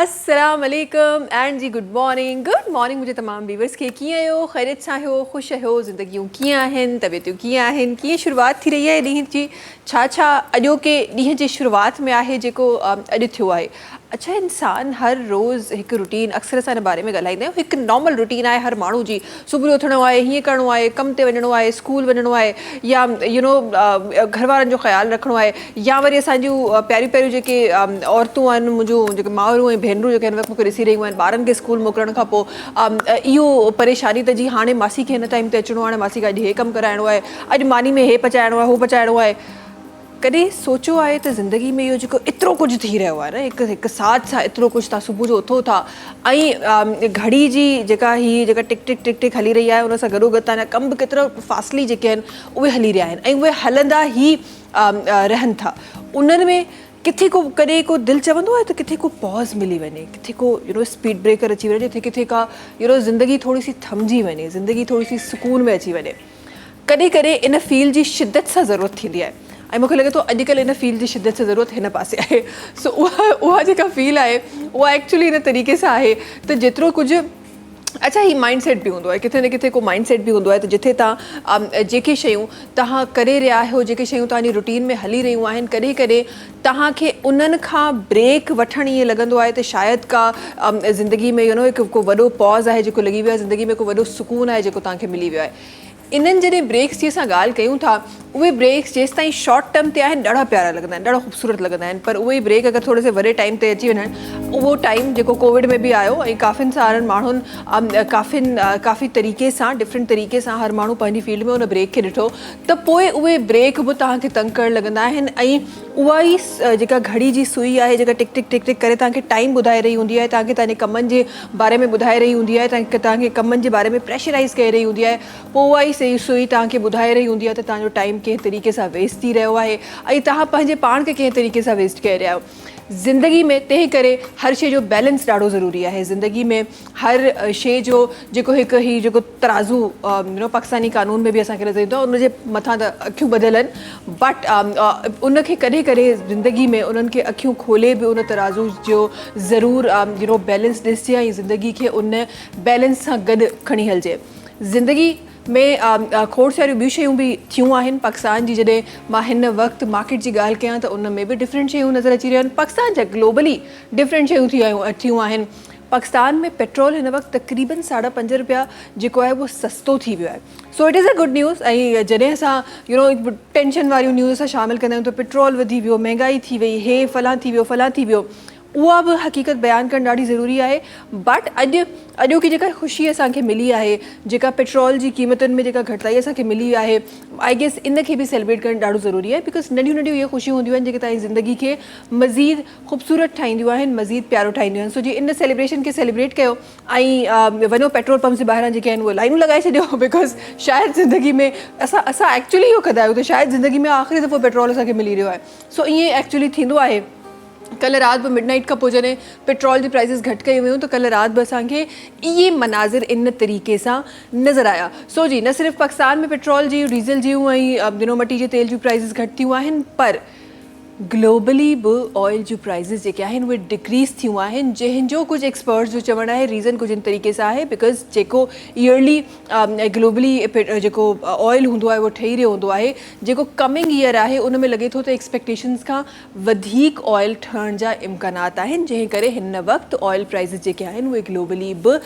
अस्सलाम वालेकुम and ji good morning मुझे तमाम व्यूवर्स के कीअं आहियो ख़ैरियत सां आहियो ख़ुशि आहियो ज़िंदगियूं कीअं आहिनि तबियतूं कीअं आहिनि कीअं शुरुआत थी रही आहे ॾींहं जी छा अॼोके ॾींहं जी शुरुआत में आहे जेको अॼु थियो आहे। अच्छा इंसान हर रोज़ एक रूटीन अक्सर असां बारे में ॻाल्हाईंदा आहियूं हिकु नॉर्मल रूटीन आहे हर माण्हू जी सुबुह उथणो आहे हीअं करिणो आहे कम ते वञिणो आहे स्कूल वञिणो आहे या घर वारनि जो ख़्यालु रखिणो आहे या वरी असांजूं पहिरियों जेके औरतूं आहिनि मुंहिंजूं जेके माउरूं ऐं भेनरूं जेके हिन वक़्तु मूंखे ॾिसी रहियूं आहिनि ॿारनि खे स्कूल मोकिलण खां पोइ इहो परेशानी त जी हाणे मासी खे हिन टाइम ते अचिणो आहे हाणे मासी खे अॼु हे कमु कराइणो आहे अॼु मानी में हे पचाइणो आहे हो पचाइणो आहे। कॾहिं सोचियो आहे त ज़िंदगी में इहो जेको एतिरो कुझु थी रहियो आहे न हिकु साथ सां एतिरो कुझु तव्हां सुबुह जो उथो था ऐं घड़ी जी जेका टिक टिक टिक टिक हली रही आहे उन सां गॾोगॾु तव्हांजा कम बि केतिरा फास्टली जेके आहिनि उहे हली रहिया आहिनि ऐं उहे हलंदा ई रहनि था। उन्हनि में किथे को कॾहिं को दिलि चवंदो आहे त किथे को पॉज़ मिली वञे किथे को स्पीड ब्रेकर अची वञे किथे का ज़िंदगी थोड़ी सी थमिजी वञे ज़िंदगी थोड़ी सी सुकून में अची वञे। कॾहिं कॾहिं इन फील जी शिद्दत सां ज़रूरत थींदी आहे ऐं मूंखे लॻे थो अॼुकल्ह इन फील जी शिद्दत सां ज़रूरत हिन पासे आहे। सो उहा जेका फील आहे उहा एक्चुअली इन तरीक़े सां आहे त जेतिरो कुझु अच्छा ही माइंड सेट बि हूंदो आहे किथे न किथे को माइंड सेट बि हूंदो आहे त जिथे तव्हां जेके शयूं तव्हां करे रहिया आहियो जेके शयूं तव्हांजी रूटीन में हली रहियूं आहिनि कॾहिं कॾहिं तव्हांखे उन्हनि खां ब्रेक वठणु ईअं लॻंदो आहे त शायदि का ज़िंदगी में हिकु को वॾो पॉज़ आहे जेको लॻी वियो आहे ज़िंदगी में को वॾो सुकून आहे जेको तव्हांखे मिली वियो आहे। इन्हनि जॾहिं ब्रेक्स जी असां ॻाल्हि कयूं था उहे ब्रेक्स जेसि ताईं शॉर्ट टर्म ते आहिनि ॾाढा प्यारा लॻंदा आहिनि ॾाढा ख़ूबसूरत लॻंदा आहिनि पर उहे ब्रेक अगरि थोरे से वॾे टाइम ते अची वञनि उहो टाइम जेको कोविड में बि आयो ऐं काफ़िनि सारनि माण्हुनि काफ़ी तरीक़े सां डिफरेंट तरीक़े सां हर माण्हू पंहिंजी फील्ड में उन ब्रेक खे ॾिठो त पोइ उहे ब्रेक बि तव्हांखे तंग करणु लॻंदा आहिनि ऐं उहा ई जेका घड़ी जी सुई आहे जेका टिक टिक टिक टिक करे तव्हांखे टाइम ॿुधाए रही हूंदी आहे तव्हांखे तव्हांजे कमनि जे बारे में ॿुधाए रही हूंदी आहे तव्हांखे कमनि जे बारे में प्रेशराइज़ करे रही हूंदी आहे पोइ उहा ई सही सुई तव्हांखे ॿुधाए रही हूंदी आहे त तव्हांजो टाइम कंहिं तरीक़े सां वेस्ट थी रहियो आहे ऐं तव्हां पंहिंजे पाण खे कंहिं तरीक़े सां वेस्ट करे रहिया आहियो। ज़िंदगी में तंहिं करे हर शइ जो बैलेंस ॾाढो ज़रूरी आहे ज़िंदगी में हर शइ जो जेको हिकु ही जेको तराज़ू पाकिस्तानी कानून में बि असांखे नज़र ईंदो आहे उनजे मथां त अखियूं ॿधियल आहिनि बट उनखे कॾहिं कॾहिं ज़िंदगी में उन्हनि खे अखियूं खोले बि उन तराज़ू जो ज़रूरु बैलेंस ॾिसिजे ऐं ज़िंदगी खे उन बैलेंस सां गॾु खणी हलिजे। ज़िंदगी में खोड़ सारियूं ॿियूं शयूं बि थियूं आहिनि पाकिस्तान जी जॾहिं मां हिन वक़्तु मार्केट जी ॻाल्हि कयां त उन में बि डिफरेंट शयूं नज़र अची रहियूं आहिनि पाकिस्तान जा ग्लोबली डिफरेंट शयूं थियूं आहिनि। पाकिस्तान में पेट्रोल हिन वक़्तु तक़रीबन ₹5.5 जेको आहे उहो सस्तो थी वियो आहे। So it is a good news ऐं जॾहिं असां टेंशन वारियूं न्यूज़ असां शामिलु कंदा आहियूं त पेट्रोल वधी वियो महांगाई थी वई हे फलां थी वियो उहा बि हक़ीक़त बयानु करणु ॾाढी ज़रूरी आहे बट अॼोकी जेका ख़ुशी असांखे मिली आहे जेका पेट्रोल जी क़ीमतुनि में जेका घटिताई असांखे मिली आहे आई गेस इन खे बि सेलिब्रेट करणु ॾाढो ज़रूरी आहे बिकॉज़ नंढियूं नंढियूं इहे ख़ुशियूं हूंदियूं आहिनि जेके तव्हांजी ज़िंदगी खे मज़ीद ख़ूबसूरत ठाहींदियूं आहिनि मज़ीद प्यारो ठाहींदियूं आहिनि। सो जी इन सेलिब्रेशन खे सेलिब्रेट कयो ऐं वञो पेट्रोल पंप जे ॿाहिरां जेके आहिनि उहे लाइनूं लॻाए छॾियो बिकॉज़ शायदि ज़िंदगी में असां एक्चुअली इहो कंदा आहियूं त शायदि ज़िंदगी में आख़िरी दफ़ो पेट्रोल असांखे मिली रहियो आहे। सो ईअं एक्चुअली थींदो आहे। कल्ह राति बि मिडनाइट खां पोइ जॾहिं पेट्रोल जी प्राइसिस घटि कयूं हुयूं त कल्ह राति बि असांखे इहे मनाज़िर इन तरीक़े सां नज़र आया। सो जी न सिर्फ़ु पाकिस्तान में पेट्रोल जी डीज़ल जूं ऐं मटी जे तेल जूं प्राइसिस घटि थियूं आहिनि पर ग्लोबली बि ऑयल जूं प्राइसिस जेके आहिनि उहे डिक्रीज़ थियूं आहिनि जंहिंजो कुझु एक्सपर्ट्स जो चवणु आहे रीज़न कुझु इन तरीक़े सां आहे बिकॉज़ जेको ईयरली ग्लोबली जेको ऑयल हूंदो आहे उहो ठही रहियो हूंदो आहे जेको कमिंग ईयर आहे उन में लॻे थो त एक्सपेक्टेशन्स खां वधीक ऑयल ठहण जा इम्कानात आहिनि जंहिं करे हिन वक़्तु ऑयल प्राइसिस जेके आहिनि उहे ग्लोबली बि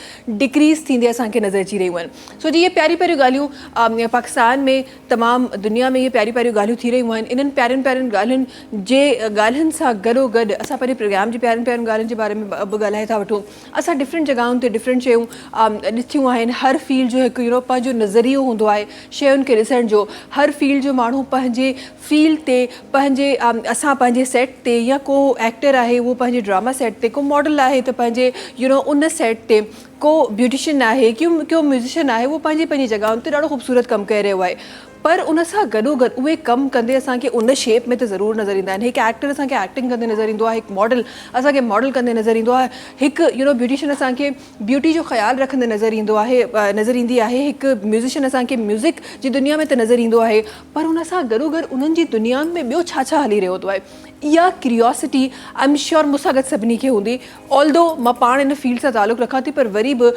डिक्रीज़ थींदे असांखे नज़र अची रहियूं आहिनि। सो जी इहे प्यारियूं ॻाल्हियूं पाकिस्तान में तमामु दुनिया में इहे प्यारियूं ॻाल्हियूं थी रहियूं आहिनि। इन्हनि प्यारियुनि ॻाल्हियुनि जे ॻाल्हियुनि सां गॾोगॾु असां पंहिंजे प्रोग्राम जी प्यारियुनि ॻाल्हियुनि जे बारे में बि ॻाल्हाए था वठूं। असां डिफरेंट जॻहियुनि ते डिफरेंट शयूं ॾिठियूं आहिनि। हर फील्ड जो हिकु पंहिंजो नज़रियो हूंदो आहे शयुनि खे ॾिसण जो। हर फील्ड जो माण्हू पंहिंजे फील्ड ते असां पंहिंजे सेट ते या को एक्टर आहे उहो पंहिंजे ड्रामा सेट ते को मॉडल आहे त पंहिंजे उन सेट ते को ब्यूटिशियन आहे को म्यूज़िशियन आहे उहो पंहिंजी जॻहियुनि ते ॾाढो ख़ूबसूरत कमु करे रहियो आहे पर उन सां गॾोगॾु उहे कमु कंदे असांखे उन शेप में त ज़रूरु नज़र ईंदा आहिनि। हिकु एक्टर असांखे एक्टिंग कंदे नज़र ईंदो आहे हिकु मॉडल असांखे मॉडल कंदे नज़र ईंदो आहे हिकु ब्यूटिशियन असांखे ब्यूटी जो ख़्यालु रखंदे नज़र ईंदी आहे हिकु म्यूज़िशियन असांखे म्यूज़िक जी दुनिया में त नज़र ईंदो आहे पर उन सां गॾोगॾु उन्हनि जी दुनिया में ॿियो छा हली रहियो हूंदो आहे इहा क्यूरियोसिटी आई एम श्योर मूंसां गॾु सभिनी खे हूंदी ऑल्दो मां पाण इन फील्ड सां तालुक़ु रखां थी पर वरी बि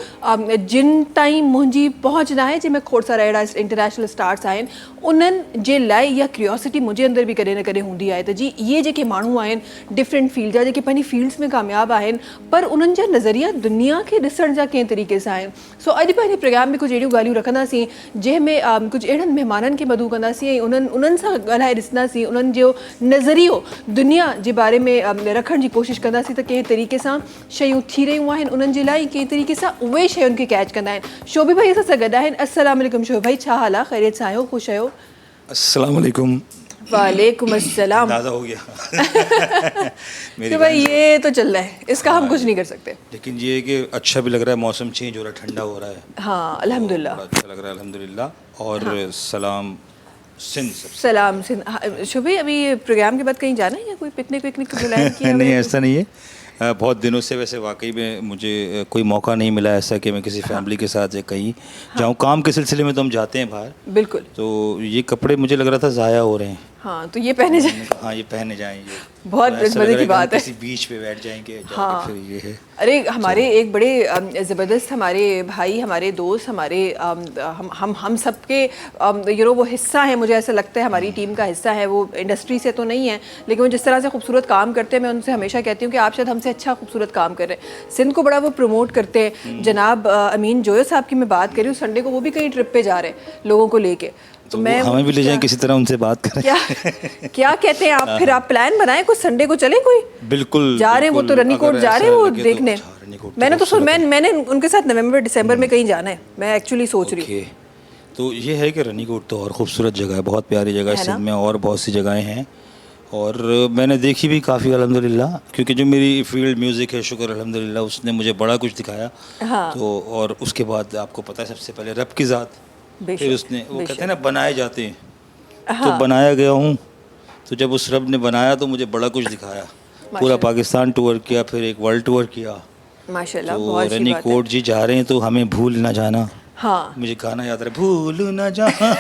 जिन ताईं मुंहिंजी पहुच न आहे जंहिंमें खोड़ सारा अहिड़ा इंटरनेशनल स्टार्स आहिनि उन्हनि जे लाइ इहा क्यूरियोसिटी मुंहिंजे अंदरि बि कॾहिं न कॾहिं हूंदी आहे त जी इहे जेके माण्हू आहिनि डिफरेंट फील्ड जा जेके पंहिंजी फील्ड्स में कामयाबु आहिनि पर उन्हनि जा नज़रिया दुनिया खे ॾिसण जा कंहिं तरीक़े सां आहिनि सो अॼु पंहिंजे प्रोग्राम में कुझु अहिड़ियूं ॻाल्हियूं रखंदासीं जंहिंमें कुझु अहिड़नि महिमाननि खे मदऊ कंदासीं ऐं उन्हनि सां ॻाल्हाए ॾिसंदासीं उन्हनि जो नज़रियो दुनिया जे बारे में रखण जी कोशिशि कंदासीं त कंहिं तरीक़े सां शयूं थी रहियूं आहिनि उन्हनि जे लाइ कंहिं तरीक़े सां उहे शयुनि खे कैच कंदा आहिनि शोभी भाई असां सां गॾु आहिनि अस्सलाम वालेकुम शोभी भाई छा हाल आहे ख़ैरियत सां आहियो ख़ुशि आहियो अस्सलाम वालेकुम वालेकुम अस्सलाम अंदाज़ा हो गया तो भाई ये तो चल रहा है इसका हम कुछ नहीं कर सकते लेकिन ये कि अच्छा भी लग रहा है मौसम चेंज हो रहा है ठंडा हो रहा है हाँ अल्हम्दुलिल्लाह बड़ा अच्छा लग रहा है अल्हम्दुलिल्लाह और सलाम सिंध सबसे सलाम सिंध शोभी अभी प्रोग्राम के बाद कहीं जाना है या कोई पिकनिक विकनिक तो प्लान किया नहीं ऐसा नहीं है बहुत दिनों से वैसे वाकई में मुझे कोई मौका नहीं मिला ऐसा कि मैं किसी फैमिली के साथ या कहीं जाऊँ काम के सिलसिले में तो हम जाते हैं बाहर बिल्कुल तो ये कपड़े मुझे लग रहा था ज़ाया हो रहे हैं हाँ तो ये पहने जाए हाँ ये पहने जाएंगे बहुत मजे की बात है किसी बीच पे बैठ जाएंगे हाँ फिर ये है अरे हमारे एक बड़े ज़बरदस्त हमारे भाई हमारे दोस्त हमारे हम सबके वो हिस्सा है मुझे ऐसा लगता है हमारी टीम का हिस्सा है वो इंडस्ट्री से तो नहीं है लेकिन वो जिस तरह से खूबसूरत काम करते हैं मैं उनसे हमेशा कहती हूँ कि आप शायद हमसे अच्छा खूबसूरत काम कर रहे हैं सिंध को बड़ा वो प्रमोट करते हैं जनाब अमीन जोयो साहब की मैं बात करी हूँ संडे को वो भी कहीं ट्रिप पे जा रहे हैं लोगों को लेके तो मैं हमें भी ले जाएं किसी तरह उनसे बात करें क्या कहते हैं आप फिर आप प्लान बनाएं कुछ संडे को चलें कोई बिल्कुल जा रहे हैं वो तो रनीकोट जा रहे हैं वो देखने मैंने तो मैंने उनके साथ नवंबर दिसंबर में कहीं जाना है मैं एक्चुअली सोच रही हूँ तो ये है कि रनीकोट तो और खूबसूरत जगह है बहुत प्यारी जगह है सिंध में और बहुत सी जगहें हैं और मैंने देखी भी काफ़ी अल्हम्दुलिल्लाह क्योंकि जो मेरी फील्ड म्यूज़िक है शुक्र अल्हम्दुलिल्लाह उसने मुझे बड़ा कुछ दिखाया तो और उसके बाद आपको पता है सबसे पहले रब की ज़ात फिर उसने वो कहते हैं ना बनाए जाते हैं तो बनाया गया हूँ तो जब उस रब ने बनाया तो मुझे बड़ा कुछ दिखाया पूरा पाकिस्तान टूर किया फिर एक वर्ल्ड टूर किया माशाल्लाह तो बहुत रनीकोट जी जा रहे हैं तो हमें भूल ना जाना हाँ मुझे गाना याद रहे भूल न जाना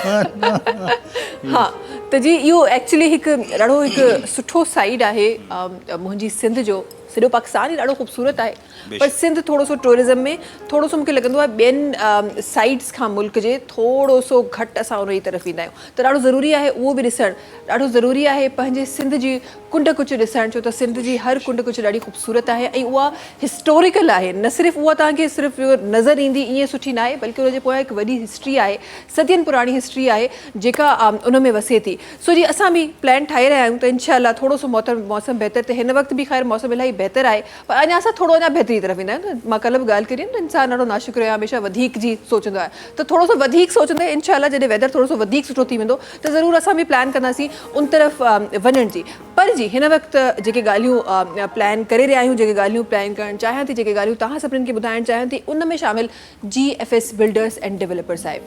हाँ तो जी इहो एक्चुअली हिकु ॾाढो हिकु सुठो साइड आहे मुंहिंजी सिंध जो सॼो पाकिस्तान ई ॾाढो ख़ूबसूरत आहे पर सिंध थोरो सो टूरिज़म में थोरो सो मूंखे लॻंदो आहे ॿियनि साइड्स खां मुल्क जे थोरो सो घटि असां उन जी तरफ़ ईंदा आहियूं त ॾाढो ज़रूरी आहे उहो बि ॾिसणु ॾाढो ज़रूरी आहे पंहिंजे सिंध जी कुंड कुछ ॾिसणु छो त सिंध जी हर कुंड कुछ ॾाढी ख़ूबसूरत आहे ऐं उहा हिस्टोरिकल आहे न सिर्फ़ु उहा तव्हांखे सिर्फ़ु नज़र ईंदी ईअं सुठी न आहे बल्कि उनजे पोयां हिकु वॾी हिस्ट्री आहे सदियुनि पुराणी हिस्ट्री आहे जेका उन में वसे थी सो जी असां बि प्लान ठाहे रहिया आहियूं त इनशाअल्लाह थोरो सो मौसम बहितर त हिन वक़्तु बि ख़ैर मौसम इलाही बहितर आहे पर अञा असां थोरो अञा बहितरी तरफ़ ईंदा आहियूं मां कल्ह बि ॻाल्हि करी त इंसानु ॾाढो नाशुक्र आहे हमेशह वधीक जी सोचंदो आहे त थोरो सो वधीक सोचंदे इनशाअल्लाह जॾहिं वेदर थोरो सो वधीक सुठो थी वेंदो त ज़रूरु असां बि प्लान कंदासीं उन तरफ़ वञण जी पर जी हिन वक़्तु जेके ॻाल्हियूं प्लान करे रहिया आहियूं जेके ॻाल्हियूं प्लान करणु चाहियां थी जेके ॻाल्हियूं तव्हां सभिनीनि खे ॿुधाइणु चाहियां थी उन में शामिलु GFS बिल्डर्स एंड डेवलपर्स आहे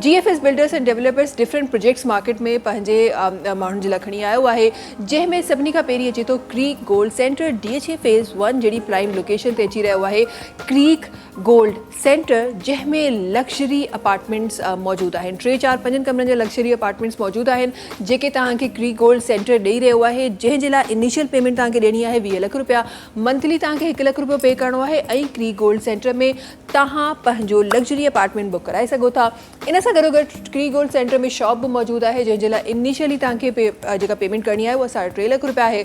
GFS builders and developers different projects market में पंहिंजे माण्हुनि जे लाइ खणी आयो आहे जंहिंमें सभिनी खां पहिरीं अचे थो creek gold centre DHA phase 1 जहिड़ी प्राइम लोकेशन ते अची रहियो आहे क्रीक गोल्ड सेंटर जंहिंमें लग्जरी अपार्टमेंट्स मौजूदु आहिनि 3, 4, 5 कमरनि जा लग्जरी अपार्टमेंट्स मौजूदु आहिनि जेके तव्हांखे क्रीक गोल्ड सेंटर ॾेई रहियो आहे जंहिंजे लाइ इनिशियल पेमेंट तव्हांखे ॾियणी आहे 20 लख रुपया मंथली तव्हांखे 1 लख रुपयो पे करिणो आहे ऐं क्रीक गोल्ड सेंटर में तव्हां पंहिंजो लग्जरी अपार्टमेंट बुक कराए सघो था इन सां गॾोगॾु क्रीक गोल्ड सेंटर में शॉप बि मौजूदु आहे जंहिंजे लाइ इनिशियली तव्हांखे जेका पेमेंट करणी आहे उहा 3.5 लख रुपया आहे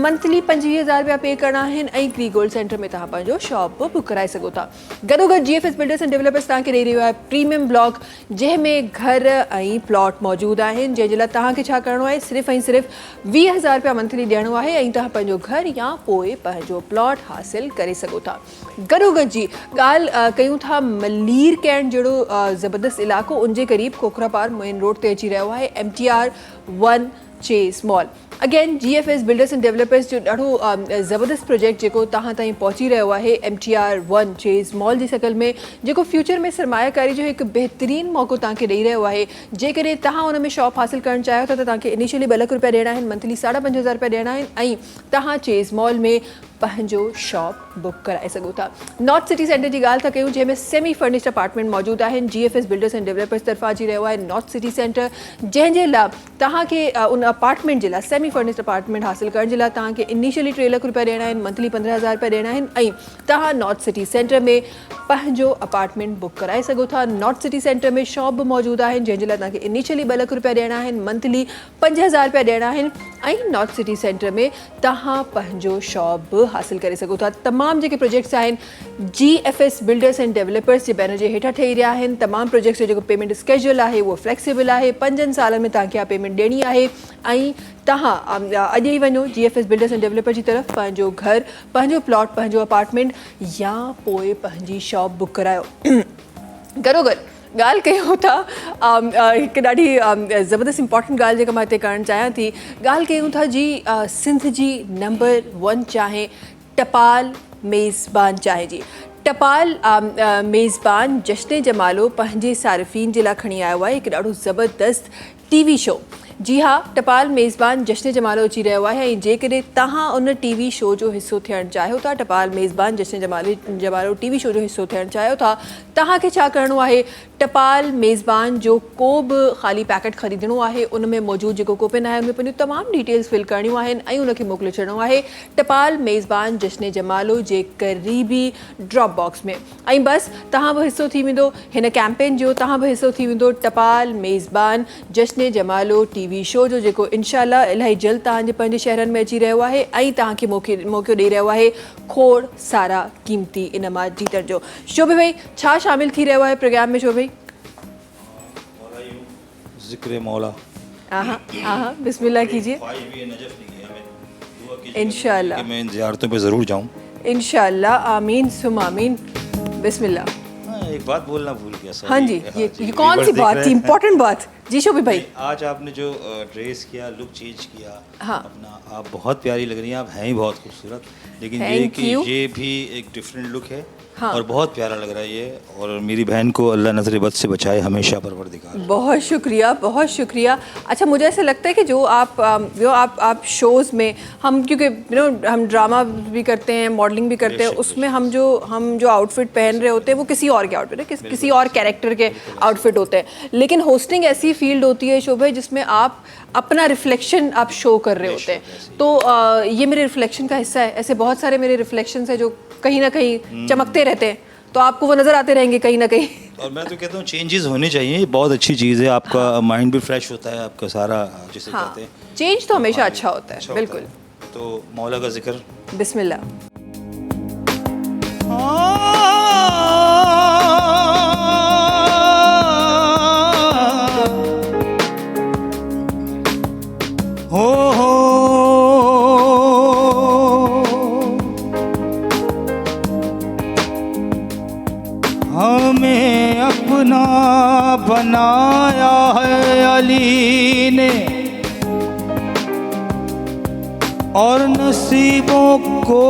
मंथली 25,000 रुपया पे करणा आहिनि ऐं क्रीक गोल्ड सेंटर में तव्हां पंहिंजो शॉप बि बुक कराए सघो था गॾोगॾु GFS बिल्डर्स एंड डेवलपर्स तव्हांखे ॾेई रहियो आहे प्रीमियम ब्लॉक जंहिंमें घर ऐं प्लॉट मौजूदु आहिनि जंहिंजे लाइ तव्हांखे छा करिणो आहे सिर्फ़ु ऐं सिर्फ़ु 20,000 रुपया मंथली ॾियणो आहे ऐं तव्हां पंहिंजो घर या पोइ पंहिंजो प्लॉट हासिलु करे सघो था गॾोगॾु जी ॻाल्हि कयूं था मलीर कैंट जहिड़ो ज़बरदस्त इलाइक़ो उनजे क़रीब कोकरापार मेन रोड ते अची रहियो आहे MTR 1 Chase mall again GFS builders and developers जो ॾाढो ज़बरदस्त प्रोजेक्ट जेको तव्हां ताईं पहुची रहियो आहे MTR 1 चेस मॉल जी शकल में जेको फ्यूचर में सरमायाकारी जो हिकु बहितरीनु मौक़ो तव्हांखे ॾेई रहियो आहे जेकॾहिं तव्हां उन में शॉप हासिलु करणु चाहियो था त तव्हांखे इनिशियली 2 लख रुपया ॾियणा आहिनि मंथली 5,500 रुपया ॾियणा आहिनि ऐं तव्हां चेस मॉल में पंहिंजो शॉप बुक कराए सघो था नॉर्थ सिटी सेंटर जी ॻाल्हि था कयूं जंहिंमें सेमी फर्निश्ड अपार्टमेंट मौजूदु आहिनि GFS बिल्डर्स एंड डेवलपर्स तरफ़ां अची रहियो आहे नॉर्थ सिटी सेंटर जंहिंजे लाइ तव्हांखे उन अपार्टमेंट जे लाइ सेमी फर्निश्ड अपार्टमेंट हासिल करण जे लाइ तव्हांखे इनिशियली 3 लाख रुपया ॾियणा आहिनि, मंथली 15,000 रुपया ॾियणा आहिनि ऐं तव्हां नॉर्थ सिटी सेंटर में पंहिंजो अपार्टमेंट बुक कराए सघो था। नॉर्थ सिटी सेंटर में शॉप बि मौजूदु आहिनि जंहिंजे लाइ तव्हांखे इनिशियली 2 लाख रुपया ॾियणा आहिनि, मंथली 5,000 रुपया ॾियणा आहिनि ऐं नॉर्थ सिटी सेंटर में तव्हां पंहिंजो शॉप बि हासिल करे सघो था। तमामु जेके प्रोजेक्ट्स आहिनि GFS बिल्डर्स एंड डेवलपर्स जे बैनर जे हेठां ठही रहिया आहिनि। तमामु प्रोजेक्ट्स जो जेको पेमेंट स्केड्यूल आहे उहो फ्लेक्सिबल आहे, 5 सालनि में तव्हांखे इहा पेमेंट ॾियणी आहे ऐं तव्हां अॼु ई वञो GFS बिल्डर्स एंड डेवलपर जी तरफ़, पंहिंजो घर, पंहिंजो प्लॉट, पंहिंजो अपार्टमेंट या पोइ पंहिंजी शॉप बुक करायो। गॾोगॾु ॻाल्हि कयूं था हिकु ॾाढी ज़बरदस्त इंपॉर्टेंट ॻाल्हि जेका मां हिते करणु चाहियां थी, ॻाल्हि कयूं था जी सिंध जी नंबर 1 चाहे टपाल मेज़बान चाहे जी। टपाल मेज़बान जश्न जमालो पंहिंजे सारिफ़ीन जे लाइ खणी आयो आहे हिकु ॾाढो ज़बरदस्त TV शो। जी हा, टपाल मेज़बान जश्न जमालो अची रहियो आहे ऐं जेकॾहिं तव्हां उन TV शो जो हिसो थियणु चाहियो था, टपाल मेज़बान जश्न जमालो TV शो जो हिसो थियणु चाहियो था, तव्हांखे छा करिणो आहे? टपाल मेज़बान जो को बि ख़ाली पैकेट ख़रीदणो आहे, उन में मौजूदु जेको कूपन आहे उन में पंहिंजूं तमामु डिटेल्स फिल करणियूं आहिनि ऐं उनखे मोकिले छॾिणो आहे टपाल मेज़बान जश्न जमालो जे क़रीबी ड्रॉप बॉक्स में ऐं बसि तव्हां बि हिसो थी वेंदो हिन कैंपेन जो, तव्हां बि हिसो थी वेंदो टपाल मेज़बान जश्न जमालो TV शो जो, जेको इंशाअल्लाह इलाही जल्द तव्हांजे पंहिंजे शहरनि में अची रहियो आहे ऐं तव्हांखे मौक़ो ॾेई रहियो आहे खोड़ सारा क़ीमती इनामात जीतण जो। शोभे भाई, छा शामिल थी रहियो आहे प्रोग्राम में? शोभे भाई, ज़िक्र मौला। बिस्मिल्लाह कीजिए। इंशाअल्लाह मैं इन ज़ियारतों पे ज़रूर जाऊँ इंशाअल्लाह। आमीन सुम आमीन। बिस्मिल्लाह। एक बात बोलना भूल गया सर। हाँ जी, ये कौन सी बात थी? इम्पोर्टेंट बात जी शोभे भाई। आज आपने जो ड्रेस किया, लुक चेंज किया, हाँ, अपना, आप बहुत प्यारी लग रही हैं, आप हैं ही बहुत खूबसूरत, लेकिन ये कि ये भी एक डिफरेंट लुक है। हाँ। और बहुत प्यारा लग रहा है ये, और मेरी बहन को अल्लाह नज़र बद से बचाए हमेशा, परवरदिगार। बहुत शुक्रिया, बहुत शुक्रिया। अच्छा, मुझे ऐसा लगता है कि जो आप शोज़ में हम, क्योंकि हम ड्रामा भी करते हैं, मॉडलिंग भी करते हैं, उसमें हम जो आउटफिट पहन रहे होते हैं वो किसी और के आउटफिट है, किसी और कैरेक्टर के आउटफिट होते हैं, लेकिन होस्टिंग ऐसी फील्ड होती है शोभा जिसमें आप अपना रिफ्लेक्शन आप शो कर रहे होते हैं। तो ये मेरे रिफ्लेक्शन का हिस्सा है। ऐसे बहुत सारे मेरे रिफ्लेक्शंस हैं जो कहीं ना कहीं चमकते रहते हैं, तो आपको वो नज़र आते रहेंगे कहीं ना कहीं। और मैं तो कहता हूँ चेंजेस होने चाहिए, ये बहुत अच्छी चीज़ है, आपका माइंड भी फ्रेश होता है, आपका सारा जिसे कहते हैं चेंज तो हमेशा अच्छा होता है। बिल्कुल। तो मौला का जिक्र बिस्मिल्लाह। हमें अपना बनाया है अली ने, और नसीबों को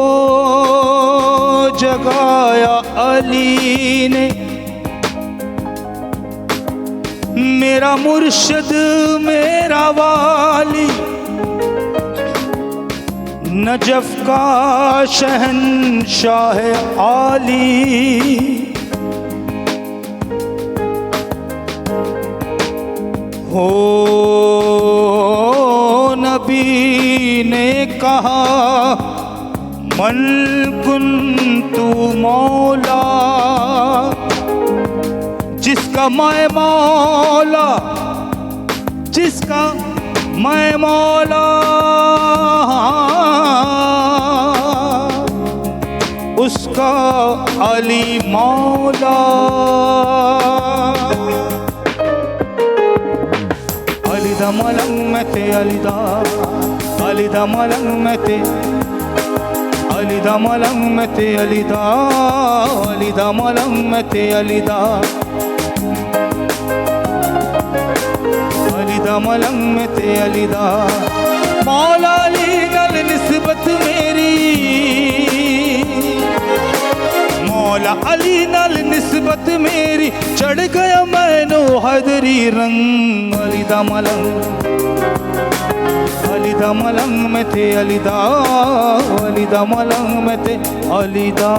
जगाया अली ने। मेरा मुर्शिद मेरा वाली, नजफ का शहंशाह आली, हो नबी ने कहा मन कुन्तु मौला, जिसका मैं मौला, जिसका मैं मौला, उसका अली मौला। अलीदा मलंग में थे अलीदा, अलीदा मलंग में थे, अलीदा मलंग में थे अलीदा, अलीदा मलंग में थे अलीदा, अलीदा मलंग में थे अलीदा। मौला अली नल निस्बत मेरी, मौला अली नल निस्बत मेरी, चढ़ गया मैनो हैदरी रंग। अलीदा मलंग, अलीदा मलंग में थे अलीदा, अलीदा मलंग में थे अलीदा।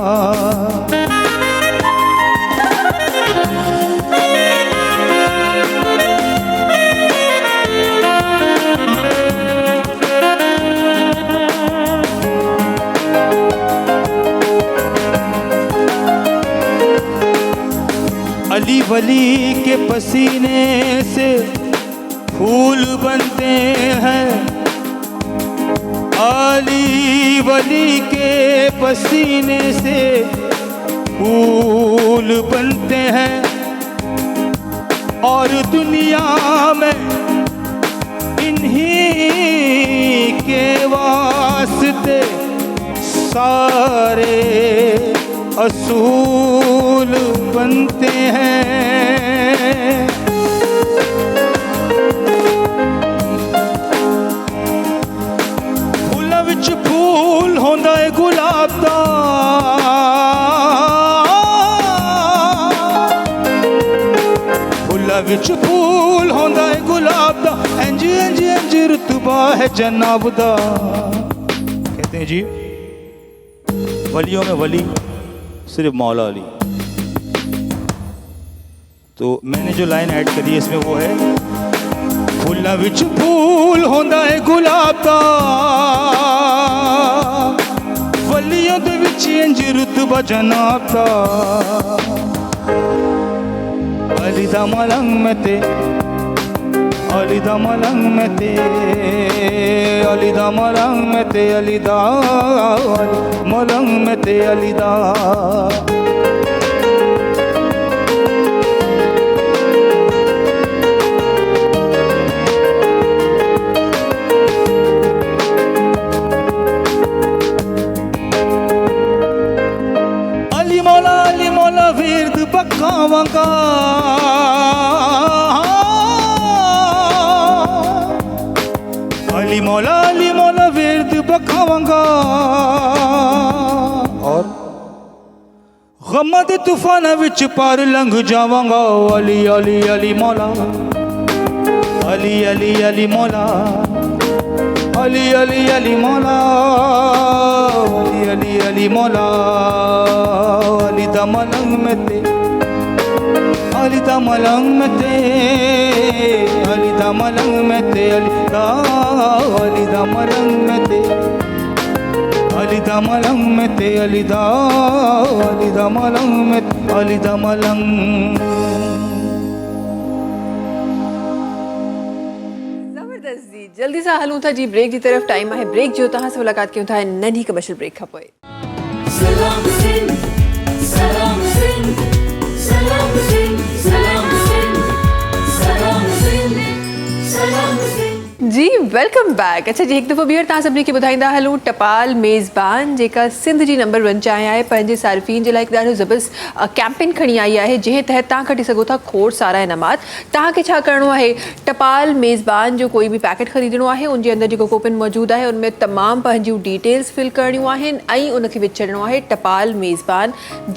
वली के पसीने से फूल बनते हैं, आली वली के पसीने से फूल बनते हैं। और दुनिया में इन्हीं के वास्ते सारे असूल बनते हैं। फूल विच फूल होंदा है गुलाब दा, फूल विच फूल होंदा है गुलाब दा, इंज इंज इंज रुतबा है जनाब दा। कहते हैं जी वलियों में वली सिर्फ मौला अली। तो मैंने जो लाइन ऐड करी है इसमें वो है, फूला विच फूल होंदा है गुलाब दा, वलियों दे विच इंज रुतबा जनाब दा। अली दा मलंग में ते, अली दा मलंग में ते, अली दा मलंग में ते, अली दा मलंग में ते, अली दा। अली मौला विरद बखावांगा, अली मौला विरद बखावांगा। और गम दे तूफान विच पार लंघ जावांगा। अली अली अली मौला, अली अली अली मौला, अली अली अली मौला, अली अली अली मौला। अली दा मलंग में ते, अली दा मलंग में ते, अली दा मलंग में ते, अली दा, अली दा मलंग में ते, अली दा मलंग में ते, अली दा, अली दा मलंग में, अली दा मलंग। जबरदस्त जी, जल्दी सा हलूं था जी ब्रेक की तरफ। टाइम है ब्रेक जो तहां से मुलाकात क्यों था नन्ही कमर्शियल ब्रेक खा पोए। सलाम सिंह, सलाम सिंह, सलाम सिंह, सलाम सिंह, सलाम सिंह, सलाम सिंह। जी वेलकम बैक। अच्छा जी, एक दफ़ो ॿीहर तव्हां सभिनी खे ॿुधाईंदा हलूं टपाल मेज़बान जेका सिंध जी नंबर 1 आया आहे, पंहिंजे सार्फ़ीन जे लाइ हिकु ॾाढो ज़बरदस्त कैंपेन खणी आई आहे, जंहिं तहत तव्हां खटी सघो था खोड़ सारा इनामात। तव्हांखे छा करिणो आहे, टपाल मेज़बान जो कोई बि पैकेट ख़रीदणो आहे, उनजे अंदरि जेको कूपन मौजूदु आहे उनमें तमामु पंहिंजूं डिटेल्स फिल करणियूं आहिनि ऐं उनखे विझी छॾिणो आहे टपाल मेज़बान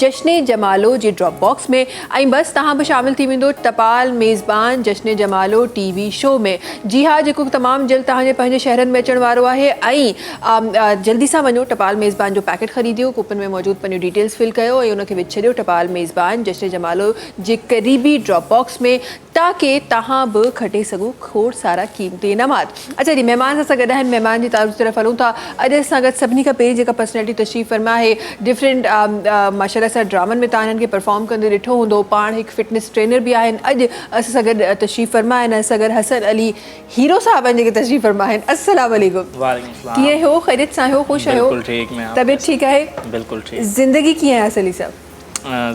जश्न जमालो जे ड्रॉप बॉक्स में। ऐं बसि तव्हां बि शामिल थी वेंदो टपाल मेज़बान जश्न जमालो टीवी शो में। जी हा, जेको तमामु जल्द तव्हांजे पंहिंजे शहरनि में अचण वारो आहे। ऐं जल्दी सां वञो टपाल मेज़बान जो पैकेट ख़रीदियो, कूपन में मौजूदु पंहिंजूं डिटेल्स फिल कयो ऐं उनखे विझी छॾियो टपाल मेज़बान जश्न जमालो जे क़रीबी ड्रॉप बॉक्स में, ताकि तव्हां बि खटे सघो खोड़ सारा क़ीमती इनामात। अच्छा जी, महिमान सां गॾु आहिनि, महिमान जी तारीफ़ तरफ़ हलूं था। अॼु सां गॾु सभिनी खां पहिरीं जेका पर्सनैलिटी तशरीफ़ फरमा आहे, डिफरेंट माशाल्लाह सां ड्रामनि में तव्हां हिननि खे परफॉर्म कंदे ॾिठो हूंदो, पाण हिकु फिटनेस ट्रेनर बि आहिनि। अॼु असां सां गॾु तशरीफ़ फरमा आहिनि असां सां गॾु हसन अली हीरो साहब आहिनि जेके तशरीफ़ फरमा आहिनि। अस्सलाम वालेकुम। वालेकुम। कीअं हो, ख़ैरियत सां हो, ख़ुशि आहियो? बिल्कुल ठीक। मैं तबीयत ठीक आहे? बिल्कुल ठीक। ज़िंदगी कीअं आहे असली साहब?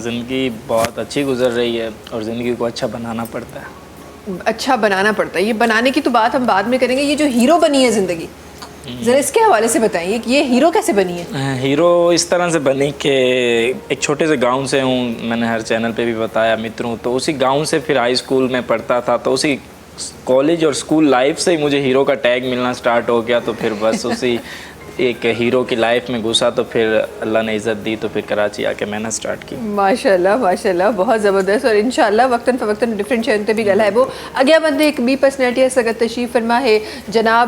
ज़िंदगी बहुत अच्छी गुजर रही है और ज़िंदगी को अच्छा बनाना पड़ता है। अच्छा बनाना पड़ता है, ये बनाने की तो बात हम बाद में करेंगे। ये जो हीरो बनी है ज़िंदगी, ज़रा इसके हवाले से बताइए कि ये हीरो कैसे बनी है? हीरो इस तरह से बनी कि एक छोटे से गांव से हूँ, मैंने हर चैनल पे भी बताया मित्र हूँ, तो उसी गांव से फिर हाई स्कूल में पढ़ता था, तो उसी कॉलेज और स्कूल लाइफ से ही मुझे हीरो का टैग मिलना स्टार्ट हो गया। तो फिर बस उसी एक हीरो की लाइफ में घुसा, तो फिर अल्लाह ने इज़्ज़त दी, तो फिर कराची आके मेहनत स्टार्ट की। माशाल्लाह माशाल्लाह, बहुत ज़बरदस्त। और इंशाल्लाह वक्तन फ़वक्तन डिफरेंट शहर ते भी गल है वो अॻियां वधंदे हिकु ॿी पर्सनैलिटी सगत तशरीफ़ फरमा है जनाब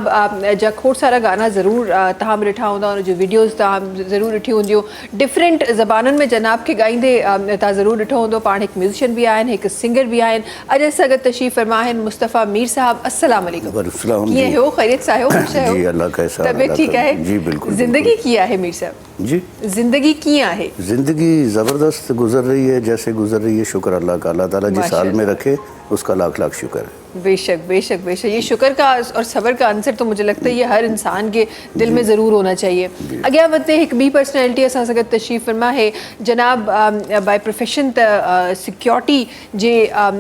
जा खोड़ सारा गाना ज़रूर तव्हां बि ॾिठा हूंदा, उन जो वीडियोज़ तव्हां ज़रूर ॾिठी हूंदियूं, डिफरेंट ज़बाननि में जनाब खे ॻाईंदे तव्हां ज़रूर ॾिठो हूंदो। पाण हिकु म्यूज़िशियन भी आहिनि, हिकु सिंगर भी आहिनि। अॼु सगत तशरीफ़ फरमा आहिनि मुस्तफ़ा मीर साहब। अस्सलाम वालेकुम। अस्सलाम कीअं हो, ख़ैरियत सां आहियो, ख़ुशि आहियो? जी अल्लाह का एहसान तबीयत ठीक है? जी बिल्कुल। ज़िंदगी कीअं आहे मीर साहब? जी जिंदगी किया है ज़िंदगी ज़बरदस्त गुजर रही है, जैसे गुजर रही है शुक्र अल्लाह का। अल्लाह ताला जिस हाल में रखे उसका लाख लाख शुक्र है। बेशक बेशक बेशक, ये शुक्र का और सब्र का आंसर तो मुझे लगता है ये हर इंसान के दिल में ज़रूर होना चाहिए। अगें वते एक बी पर्सनैलिटी असां सां गॾु तशरीफ़ फरमा है जनाब बाय प्रोफेशन त सिक्योरिटी जे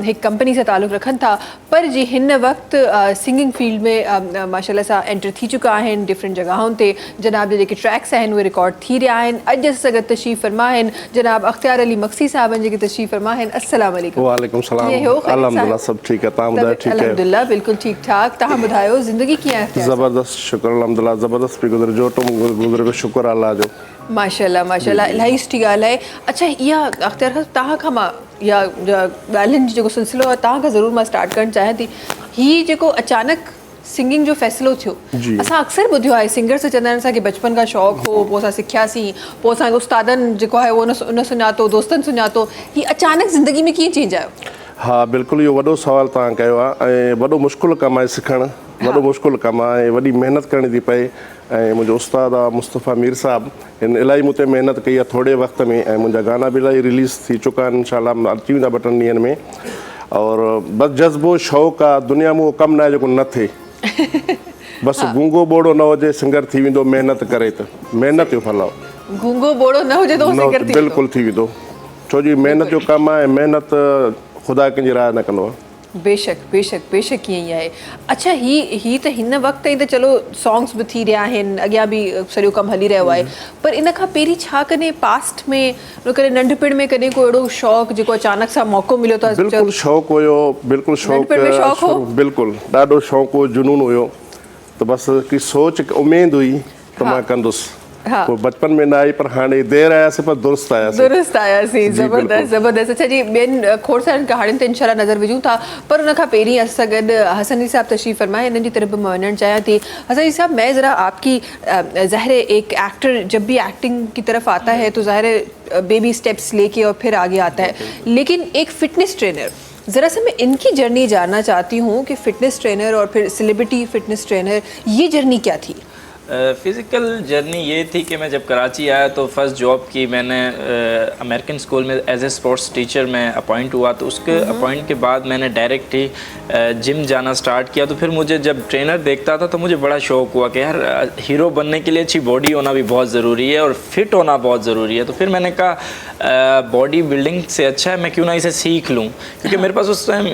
एक कंपनी से ताल्लुक़ रखनि था, पर जी हिन वक्त सिंगिंग फील्ड में माशाल्लाह सां एंटर थी चुका आहिनि डिफरेंट जगहों ते। जनाब जे जेके ट्रैक्स आहिनि उहे रिकॉर्ड थी रहिया आहिनि। अॼु असां सां गॾु तशरीफ़ फरमा आहिनि जनाब अख्तियार अली मक्सी साहबनि जेके तशरीफ़ फरमा आहिनि। अस्सलाम वालेकुम। वालेकुम सलाम। कीअं हो? ख़ैरियत अल्हम्दुलिल्लाह साहब? सब ठीक है, तव्हां ॿुधायो ठीक है? अल्हम्दुलिल्लाह बिल्कुल ठीक ठाक। तव्हां ॿुधायो ज़िंदगी कीअं आहे अख्तियार साहब? ज़बरदस्त शुक्र अल्हम्दुलिल्लाह, ज़बरदस्त पई गुज़रे, जो तुम गुज़रे को शुक्र अल्लाह जो। माशाल्लाह माशाल्लाह, इलाही सुठी ॻाल्हि आहे। अच्छा, इहा अख्तियार साहब तव्हां खां मां इहा ॻाल्हियुनि जो जेको सिलसिलो आहे तव्हां खां ज़रूरु मां स्टार्ट करणु चाहियां थी। हीउ जेको अचानक सिंगिंग जो फ़ैसिलो थियो, असां अक्सर ॿुधियो आहे सिंगर से चवंदा आहिनि असांखे बचपन खां शौक़ु हो, पोइ असां सिखियासीं, पोइ असांखे उस्तादनि जेको आहे उन सुञातो, दोस्तनि सुञातो। हीउ अचानक ज़िंदगी में कीअं चेंज आयो? हाँ बिल्कुलु, इहो वॾो सवाल तव्हां कयो आहे ऐं वॾो मुश्किल कमु आहे सिखणु, वॾो मुश्किल कमु आहे ऐं वॾी महिनत करणी थी पए। ऐं मुंहिंजो उस्ताद आहे मुस्तफ़ा मीर साहब, हिन इलाही मूं ते महिनत कई आहे थोरे वक़्त में, ऐं मुंहिंजा गाना बि इलाही रिलीज़ थी चुका आहिनि, इंशाअल्लाह अची वेंदा 2-3 ॾींहंनि में। और बसि जज़्बो शौक़ु आहे, दुनिया में उहो कमु न आहे जेको न थिए। बसि गूंगो ॿोड़ो न हुजे सिंगर थी वेंदो महिनत करे, त महिनत जो फल आहे। गूंगो बोड़ो न हुजे तो सिंगर थी बिल्कुलु थी वेंदो, छो जी महिनत जो कमु आहे, महिनत ख़ुदा कंहिंजी राह न कंदो आहे। बेशक बेशक बेशक ईअं ई आहे। अच्छा, ही त हिन वक़्त ताईं त चलो सॉन्ग्स बि थी रहिया आहिनि, अॻियां बि सॼो कमु हली रहियो आहे, पर इन खां पहिरीं छा कॾहिं पास्ट में कॾहिं नंढपण में कॾहिं को अहिड़ो शौक़ु जेको अचानक सां मौक़ो मिलियो त? बिल्कुलु शौक़ु हुयो, बिल्कुलु नंढपण में शौक़ु शौक़ु, हो? बिल्कुलु ॾाढो शौक़ु हो, जुनून हुयो, त बसि हिकिड़ी सोच उमेदु हुई त मां कंदुसि। हाँ। पोइ बचपन में न आई, पर हाणे देरि आयासीं पर दुरुस्त आयासीं। दुरुस्त आयासीं, ज़बरदस्त ज़बरदस्त। अच्छा जी, ॿियनि खोड़सारनि कहाणियुनि ते इंशाल्लाह नज़र विझूं था, पर उन खां पहिरीं असां सां गॾु हसन अली साहब तशरीफ़ फरमाए, हिननि जी तरफ भी मैं वञणु चाहियां थी। हसन अली साहब, मैं ज़रा आपकी ज़ाहिर है एक एक्टर जब भी एक्टिंग की तरफ आता है तो ज़ाहिर है बेबी स्टेप्स लेके और फिर आगे आता है, लेकिन एक फ़िटनेस ट्रेनर, ज़रा सा मैं इनकी जर्नी जानना चाहती हूँ कि फ़िटनेस ट्रेनर और फिर सेलिब्रिटी फ़िटनेस ट्रेनर, ये जर्नी क्या थी? फ़िज़िकल जर्नी ये थी कि मैं जब कराची आया तो फ़र्स्ट जॉब की मैंने अमेरिकन स्कूल में एज ए स्पोर्ट्स टीचर मैं अपॉइंट हुआ, तो उसके अपॉइंट के बाद मैंने डायरेक्ट ही जिम जाना स्टार्ट किया। तो फिर मुझे जब ट्रेनर देखता था तो मुझे बड़ा शौक़ हुआ कि यार हीरो बनने के लिए अच्छी बॉडी होना भी बहुत ज़रूरी है और फिट होना बहुत ज़रूरी है। तो फिर मैंने कहा बॉडी बिल्डिंग से अच्छा है मैं क्यों ना इसे सीख लूँ, क्योंकि मेरे पास उस टाइम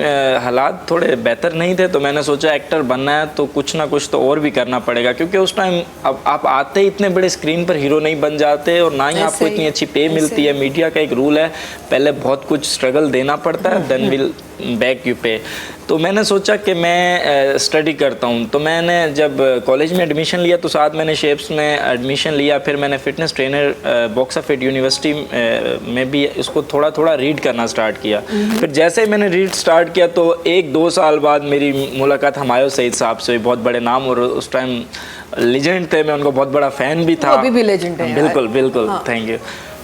हालात थोड़े बेहतर नहीं थे। तो मैंने सोचा एक्टर बनना है तो कुछ ना कुछ तो और भी करना पड़ेगा, क्योंकि उस टाइम अब आप आते ही इतने बड़े स्क्रीन पर हीरो नहीं बन जाते और ना ही आपको इतनी अच्छी पे मिलती है। मीडिया का एक रूल है, पहले बहुत कुछ स्ट्रगल देना पड़ता है, देन विल बैक यू पे। तो मैंने सोचा कि मैं स्टडी करता हूँ। तो मैंने जब कॉलेज में एडमिशन लिया तो साथ मैंने शेप्स में एडमिशन लिया, फिर मैंने fitness trainer Buxa fit university में भी इसको थोड़ा थोड़ा रीड करना स्टार्ट किया। फिर जैसे ही मैंने रीड स्टार्ट किया तो 1-2 साल बाद मेरी मुलाकात हमायो सईद साहब से हुई, बहुत बड़े नाम और उस टाइम लेजेंड थे, मैं उनका बहुत बड़ा फ़ैन भी था। अभी भी लेजेंड है। बिल्कुल बिल्कुल, थैंक यू।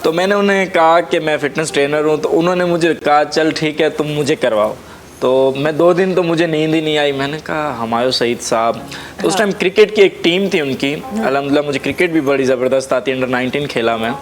तो मैंने उन्हें कहा कि मैं फ़िटनेस ट्रेनर हूँ, तो उन्होंने मुझे कहा चल ठीक है तुम मुझे करवाओ। तो मैं 2 दिन तो मुझे नींद ही नहीं आई। मैंने कहा हमायो सईद साहब, तो उस टाइम क्रिकेट की एक टीम थी उनकी, अल्हम्दुलिल्लाह मुझे क्रिकेट भी बड़ी ज़बरदस्त आती, अंडर 19 खेला मैं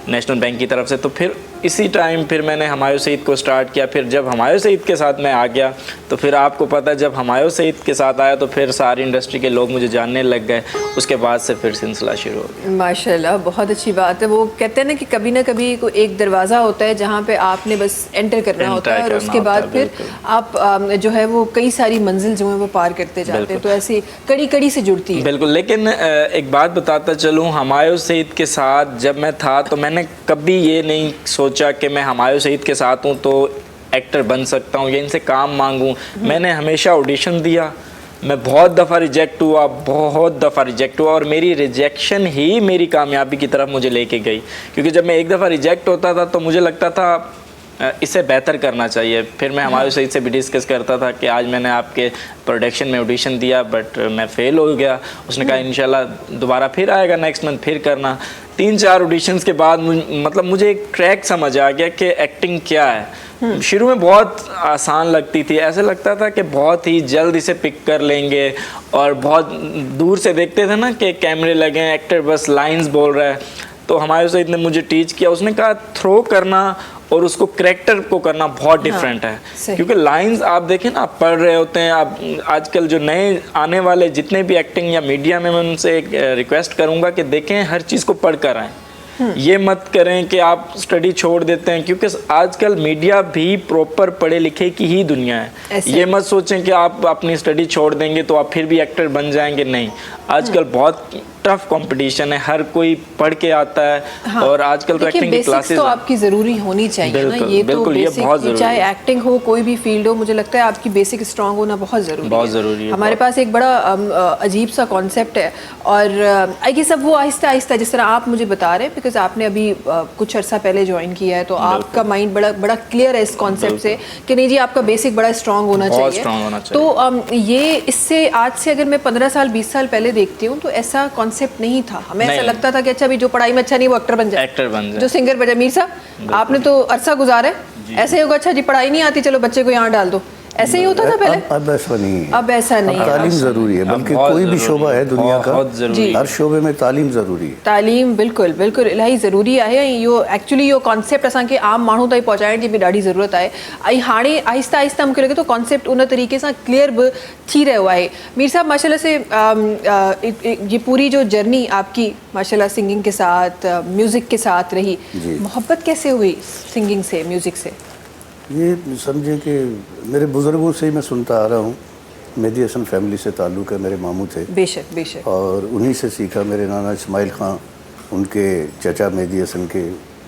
नेशनल बैंक की तरफ से। तो फिर इसी टाइम फिर मैंने हमायो सईद को स्टार्ट किया। फिर जब हमायो सईद के साथ मैं आ गया तो फिर आपको पता है जब हमायो सईद के साथ आया तो फिर सारी इंडस्ट्री के लोग मुझे जानने लग गए। उसके बाद से फिर सिलसिला शुरू हो गया। माशाल्लाह, बहुत अच्छी बात है। वो कहते हैं ना कि कभी ना कभी को एक दरवाज़ा होता है जहाँ पे आपने बस एंटर करना होता है और उसके बाद फिर आप जो है वो कई सारी मंजिल जो है वो पार करते जाते हैं। तो ऐसी कड़ी कड़ी से जुड़ती है। बिल्कुल, लेकिन एक बात बताता चलूँ, हमायो सईद के साथ जब मैं था तो मैंने कभी ये नहीं सोचा कि मैं हमायो सईद के साथ हूँ तो एक्टर बन सकता हूँ या इनसे काम मांगूँ। मैंने हमेशा ऑडिशन दिया, मैं बहुत दफ़ा रिजेक्ट हुआ, बहुत दफ़ा रिजेक्ट हुआ और मेरी रिजेक्शन ही मेरी कामयाबी की तरफ मुझे लेके गई। क्योंकि जब मैं एक दफ़ा रिजेक्ट होता था तो मुझे लगता था इससे बेहतर करना चाहिए। फिर मैं हमारे सईद से भी डिस्कस करता था कि आज मैंने आपके प्रोडक्शन में ऑडिशन दिया बट मैं फ़ेल हो गया। उसने कहा इंशाल्लाह दोबारा फिर आएगा नेक्स्ट मंथ, फिर करना। 3-4 ऑडिशंस के बाद मतलब मुझे एक ट्रैक समझ आ गया कि एक्टिंग क्या है। शुरू में बहुत आसान लगती थी, ऐसे लगता था कि बहुत ही जल्द इसे पिक कर लेंगे और बहुत दूर से देखते थे ना कि कैमरे लगे हैं, एक्टर बस लाइंस बोल रहा है। तो हमारे उस्ताद ने मुझे टीच किया, उसने कहा थ्रो करना और उसको करेक्टर को करना बहुत डिफरेंट है। सही। क्योंकि लाइंस आप देखें ना, आप पढ़ रहे होते हैं, आप आजकल जो नए आने वाले जितने भी एक्टिंग या मीडिया में, मैं उनसे एक रिक्वेस्ट करूंगा कि देखें हर चीज़ को पढ़ कर आएँ। ये मत करें कि आप स्टडी छोड़ देते हैं, क्योंकि आजकल मीडिया भी प्रॉपर पढ़े लिखे की ही दुनिया है। ऐसे। ये मत सोचें कि आप अपनी स्टडी छोड़ देंगे तो आप फिर भी एक्टर बन जाएंगे, नहीं। आजकल बहुत टफ कंपटीशन है, हर कोई पढ़ के आता है। हाँ। और आजकल तो देखिए, एक्टिंग की बेसिक्स क्लासेस तो आपकी ज़रूरी होनी चाहिए ना, बिल्कुल, ये तो बिल्कुल, ये बेसिक, बहुत ज़रूरी चाहे है। एक्टिंग हो कोई भी फील्ड हो, मुझे लगता है आपकी बेसिक स्ट्रांग होना बहुत ज़रूरी है। बहुत ज़रूरी है, हमारे बहुत। पास एक बड़ा अजीब सा कॉन्सेप्ट है, और आई गेस अब वो आहिस्ता आहिस्ता, जिस तरह आप मुझे बता रहे हैं, बिकॉज आपने अभी कुछ अर्सा पहले ज्वाइन किया है, तो आपका माइंड बड़ा क्लियर है इस कॉन्सेप्ट से कि नहीं जी, आपका बेसिक बड़ा स्ट्रांग होना बहुत चाहिए। strong होना चाहिए। तो ये इससे आज से अगर मैं 15 साल 20 साल पहले देखती हूँ तो ऐसा कॉन्सेप्ट नहीं था। हमें ऐसा नहीं। लगता था कि अच्छा, अभी जो पढ़ाई में अच्छा नहीं वो एक्टर बन जाए, एक्टर बन जाए। जो सिंगर बन जाए। मीर साहब, आपने तो अरसा गुजारा है, ऐसे ही होगा, अच्छा जी पढ़ाई नहीं आती, चलो बच्चे को यहाँ डाल दो, ऐसे ही होता था पहले। अब ऐसा नहीं है। अब ऐसा नहीं है। तालीम ज़रूरी है, बल्कि बहुत कोई भी ज़रूरी शोबा है दुनिया का, बहुत ज़रूरी है। हर शोबे में तालीम ज़रूरी है। तालीम बिल्कुल बिल्कुल इलाही ज़रूरी आहे। इहो एक्चुअली इहो कॉन्सेप्ट असांखे आम माण्हू ताईं पहुचाइण जी बि ॾाढी ज़रूरत आहे। ऐं हाणे आहिस्ता आहिस्ता मूंखे लॻे थो कॉन्सेप्ट उन तरीक़े सां क्लियर बि थी रहियो आहे। मीर साहब, माशाल्लाह से ये पूरी जो जर्नी आपकी माशाल्लाह सिंगिंग के साथ, म्यूज़िक के साथ रही, जी। मोहब्बत कैसे हुई सिंगिंग से, म्यूज़िक से? ये समझे कि मेरे बुज़ुर्गों से ही मैं सुनता आ रहा हूँ। मेहदी हसन फैमिली से ताल्लुक़ है, मेरे मामू थे, बेशक बेशक। और उन्हीं से सीखा। मेरे नाना इस्माइल खां, उनके चचा मेहदी हसन के,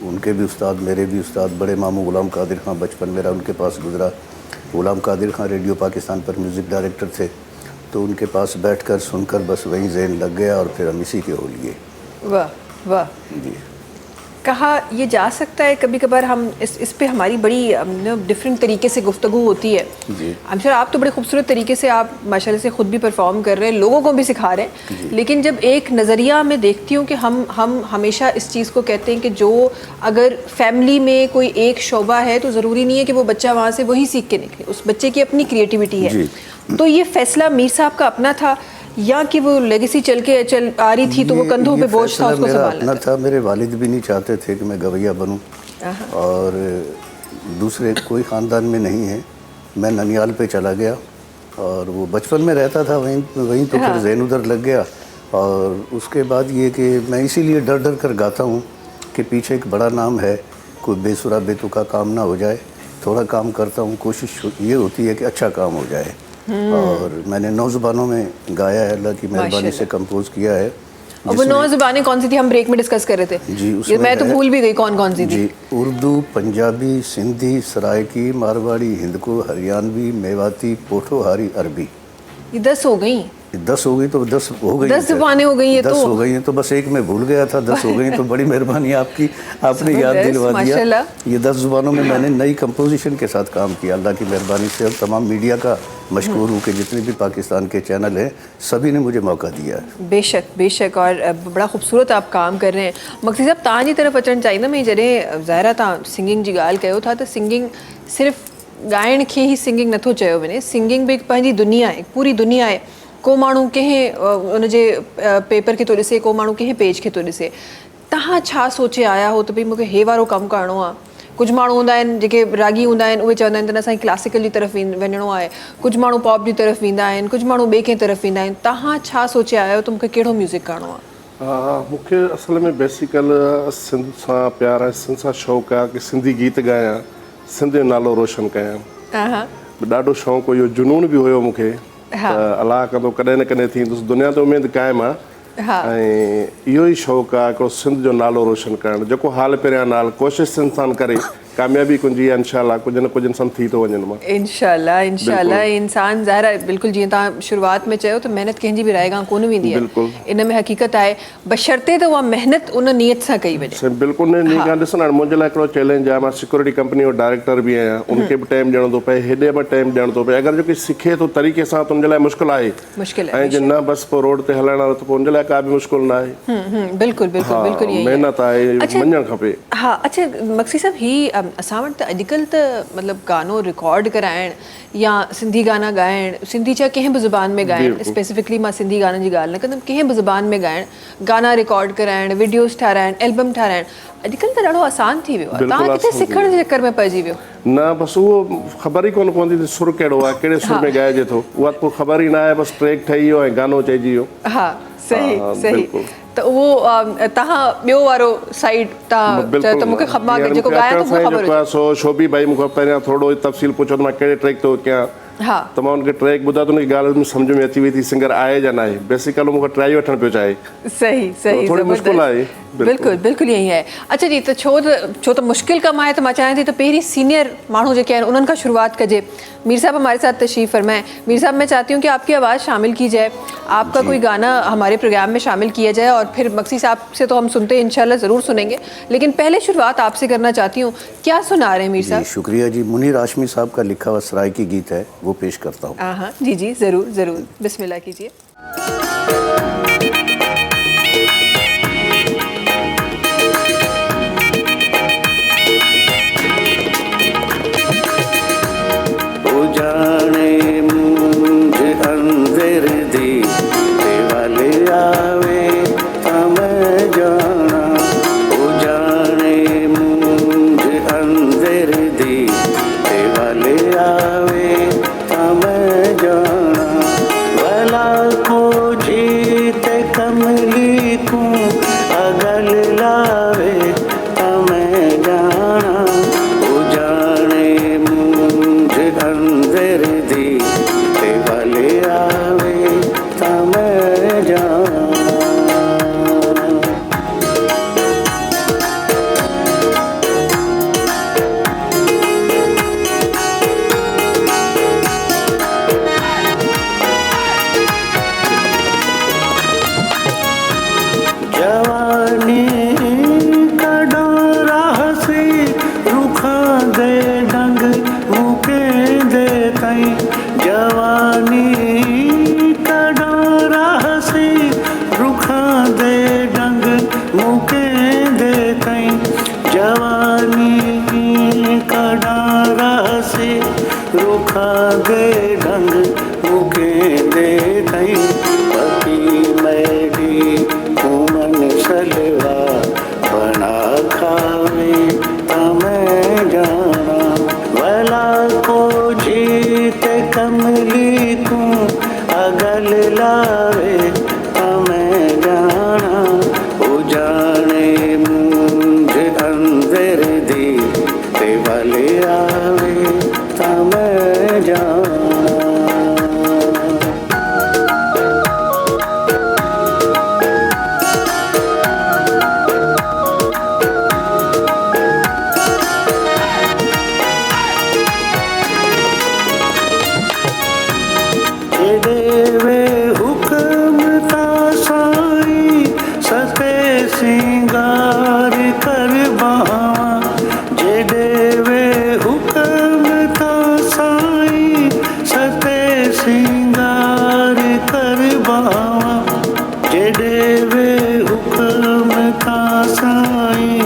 उनके भी उस्ताद, मेरे भी उस्ताद। बड़े मामू ग़ुलाम कादिर खां, बचपन मेरा उनके पास गुजरा। ग़ुलाम कादिर खां रेडियो पाकिस्तान पर म्यूज़िक डायरेक्टर थे, तो उनके पास बैठकर सुनकर बस वहीं ज़हन लग गया, और फिर हम इसी के हो लिए। वाह वाह। जी। कहा ये जा सकता है कभी कभार, हम इस पे हमारी बड़ी डिफरेंट तरीके से गुफ्तगू होती है। जी। I'm sure आप तो बड़े खूबसूरत तरीके से, आप माशाल्लाह से खुद भी परफॉर्म कर रहे हैं, लोगों को भी सिखा रहे हैं, लेकिन जब एक नज़रिया मैं देखती हूँ कि हम हमेशा इस चीज़ को कहते हैं कि जो अगर फैमिली में कोई एक शोबा है तो ज़रूरी नहीं है कि वो बच्चा वहाँ से वही सीख के निकले, उस बच्चे की अपनी क्रिएटिविटी है। तो ये फैसला मीर साहब का अपना था, या कि वो लेगेसी चल आ रही थी तो वो कंधों पे बोझ था, उसको मेरा संभालना अपना था। मेरे वालिद भी नहीं चाहते थे कि मैं गवैया बनूं, और दूसरे कोई ख़ानदान में नहीं है। मैं ननियाल पे चला गया, और वो बचपन में रहता था वहीं तो फिर ज़हन उधर लग गया। और उसके बाद ये कि मैं इसीलिए डर डर कर गाता हूँ कि पीछे एक बड़ा नाम है, कोई बेसुरा बेतुका काम ना हो जाए। थोड़ा काम करता हूँ, कोशिश ये होती है कि अच्छा काम हो जाए। और मैंने 9 ज़ुबानों में गाया है, अल्लाह की मेहरबानी से कंपोज किया है। और वो 9 ज़ुबानें कौन सी थी, हम ब्रेक में डिस्कस कर रहे थे जी, ये उसमें मैं तो है। भूल भी गई कौन कौन सी थी। जी, उर्दू, पंजाबी, सिंधी, सराइकी, मारवाड़ी, हिंदको, हरियाणवी, मेवाती, पोठोहारी, अरबी। ये 10 हो गई। 10 हो गई तो 10 हो गई। 10 ज़ुबानें हो गई हैं 10 तो। हो गई हैं तो बस एक मैं भूल गया था। 10 हो गई तो बड़ी मेहरबानी आपकी, आपने याद जबरदस्त, दिलवा दिया। माशाल्लाह। ये 10 ज़ुबानों में मैंने नई कंपोजिशन के साथ काम किया, अल्लाह की मेहरबानी से। और तमाम मीडिया का मशकूर हूँ कि जितने भी पाकिस्तान के चैनल हैं सभी ने मुझे मौका दिया है। बेशक बेशक, और बड़ा खूबसूरत आप काम कर रहे हैं। मक़सद साहब, तव्हां जी तरफ़ अचणु चाहिंदमि। मैं जॾहिं ज़ाहिरा तव्हां सिंगिंग जी ॻाल्हि कयो था, त सिंगिंग सिर्फ़ु ॻाइण खे ई सिंगिंग नथो चयो वञे। सिंगिंग बि हिकु पंहिंजी दुनिया आहे, पूरी दुनिया आहे। को माण्हू कंहिं उनजे पेपर खे थो ॾिसे, को माण्हू कंहिं पेज खे थो ॾिसे। तव्हां छा सोचे आया हो त भई मूंखे हे वारो कमु करिणो आहे? कुझु माण्हू हूंदा आहिनि जेके रागी हूंदा आहिनि, उहे चवंदा आहिनि त असांखे क्लासिकल जी तरफ़ वञिणो आहे। कुझु माण्हू पॉप जी तरफ़ वेंदा आहिनि, कुझु माण्हू ॿिए कंहिं तरफ़ वेंदा आहिनि। तव्हां छा सोचे आया हो त मूंखे कहिड़ो म्यूज़िक करिणो आहे? मूंखे असल में बेसिकल सिंध सां प्यार आहे, सिंध सां शौक़ु आहे कि सिंधी गीत ॻायां, सिंध जो नालो रोशन कयां। ॾाढो शौक़ु, इहो जुनून बि हुयो मूंखे। अलाह कंदो कॾहिं न कॾहिं थींदुसि, दुनिया ते उमेदु क़ाइमु आहे। ऐं इहो ई शौक़ु आहे हिकिड़ो सिंध जो नालो रोशन करणु। जेको हाल पहिरियां नाल कोशिशि इंसानु करे, कामयाबी कुंजी आहे इंशाअल्लाह, कुझु न कुझु इंसानु थी थो वञे मां। इंशाअल्लाह इंशाअल्लाह। इंसान ज़ाहिर आहे, बिल्कुलु जीअं तव्हां शुरूआत में चयो त महिनत कंहिंजी बि रायगां कोन वेंदी आहे। इन में हक़ीक़त आहे, बशर्ते त उहा महिनत उन नियत सां कई वञे। बिल्कुलु न ॾींहुं खां ॾिसो न, मुंहिंजे लाइ हिकिड़ो चैलेंज आहे। मां सिक्योरिटी कंपनी जो डायरेक्टर बि आहियां, उनखे बि टाइम ॾियणो थो पए, हेॾे बि टाइम ॾियणो थो पए। अगरि जो कोई सिखे थो तरीक़े सां त उनजे लाइ मुश्किल आहे, ऐं जे न बसि पोइ रोड ते हलण वारो त पोइ उनजे लाइ का बि मुश्किल न आहे। बिल्कुलु बिल्कुलु बिल्कुलु, यही महिनत आहे, मञणु खपे। हाँ, अच्छा मक्सी साहब, ही असां वटि त अॼुकल्ह त मतिलबु गानो रिकॉर्ड कराइण या सिंधी गाना ॻाइण, सिंधी चाहे कंहिं बि ज़ुबान में ॻाइण, स्पेसिफिकली मां सिंधी गाननि जी ॻाल्हि न कंदमि, कंहिं बि ज़ुबान में ॻाइण, गाना रिकॉर्ड कराइण, वीडियोस ठाराइण, एल्बम ठाराइण, अॼुकल्ह त ॾाढो आसान थी वियो आहे। तव्हां किथे सिखण जे चकर में पइजी वियो? न बसि उहो ख़बर ई कोन पवंदी त सुर कहिड़ो आहे, कहिड़े सुर में ॻाइजे थो, उहा पोइ ख़बर ई न आहे, बसि ट्रैक ठही वियो ऐं गानो चइजी वियो। हा सही हा, सही। बिल्कुलु। त उहो तव्हां ॿियो वारो साइड तव्हां चयो त मूंखे मां जेको ॻायां थो मूंखे ख़बर हुजे। सो शोभी भाई मूंखां पहिरियां थोरो तफ़सील पुछो त मां कहिड़े ट्रैक थो कयां, हा त मां हुनखे ट्रैक ॿुधायो त हुनजी ॻाल्हि में सम्झ में अची वई थी सिंगर आहे या न आहे। बेसिकली मूंखे ट्राई वठणु पियो चाहे। सही सही, थोड़ी मुश्किल आहे। बिल्कुलु बिल्कुलु ईअं ई आहे। अच्छा जी, त छो त मुश्किल कमु आहे त मां चाहियां थी त पहिरीं सीनियर माण्हू जेके आहिनि उन्हनि खां शुरुआत कजे। मीर साहब हमारे साथ तशरीफ़ फरमाएं। मीर साहब, मैं चाहती हूँ कि आपकी आवाज़ शामिल की जाए, आपका कोई गाना हमारे प्रोग्राम में शामिल किया जाए, और फिर मक्सी साहब से तो हम सुनते हैं, इंशाल्लाह ज़रूर सुनेंगे, लेकिन पहले शुरुआत आपसे करना चाहती हूँ। क्या सुना रहे हैं मीर साहब? शुक्रिया जी। मुनीर हाशमी साहब का लिखा हुआ सराइकी गीत है, वो पेश करता हूँ। हाँ जी जी, ज़रूर ज़रूर, बिस्मिल्लाह कीजिए। जाने मुझ अंदर दी वाले आवे हम जाना, ओ जाने मुझ अंदर दी वाले आवे हम जाना, भला को जीत कमली को अगल लावे हम जाना, ओ जाने मुझ अंदर दी वाले आवे हम जाना। जवानी का डोरा हसी रुखा दे डंग मुके दे तई, जवानी का डोरा हसी रुखा दे डंग मुके दे तई, जवानी का डोरा हसी रुखा दे डंग मुके दे तई, पकी मैडी घूमन सलवा बना खावे हमें जाना, भला को जीत कमली को अगल लावे हमें जाना, ओ जाने मुझ अंदर दी वाले आवे हमें जाना। देवे हुक्म ता साई सते सिंगार कर बावा, जे देवे हुक्म ता साई सते सिंगार कर बावा, जे देवे हुक्म ता साई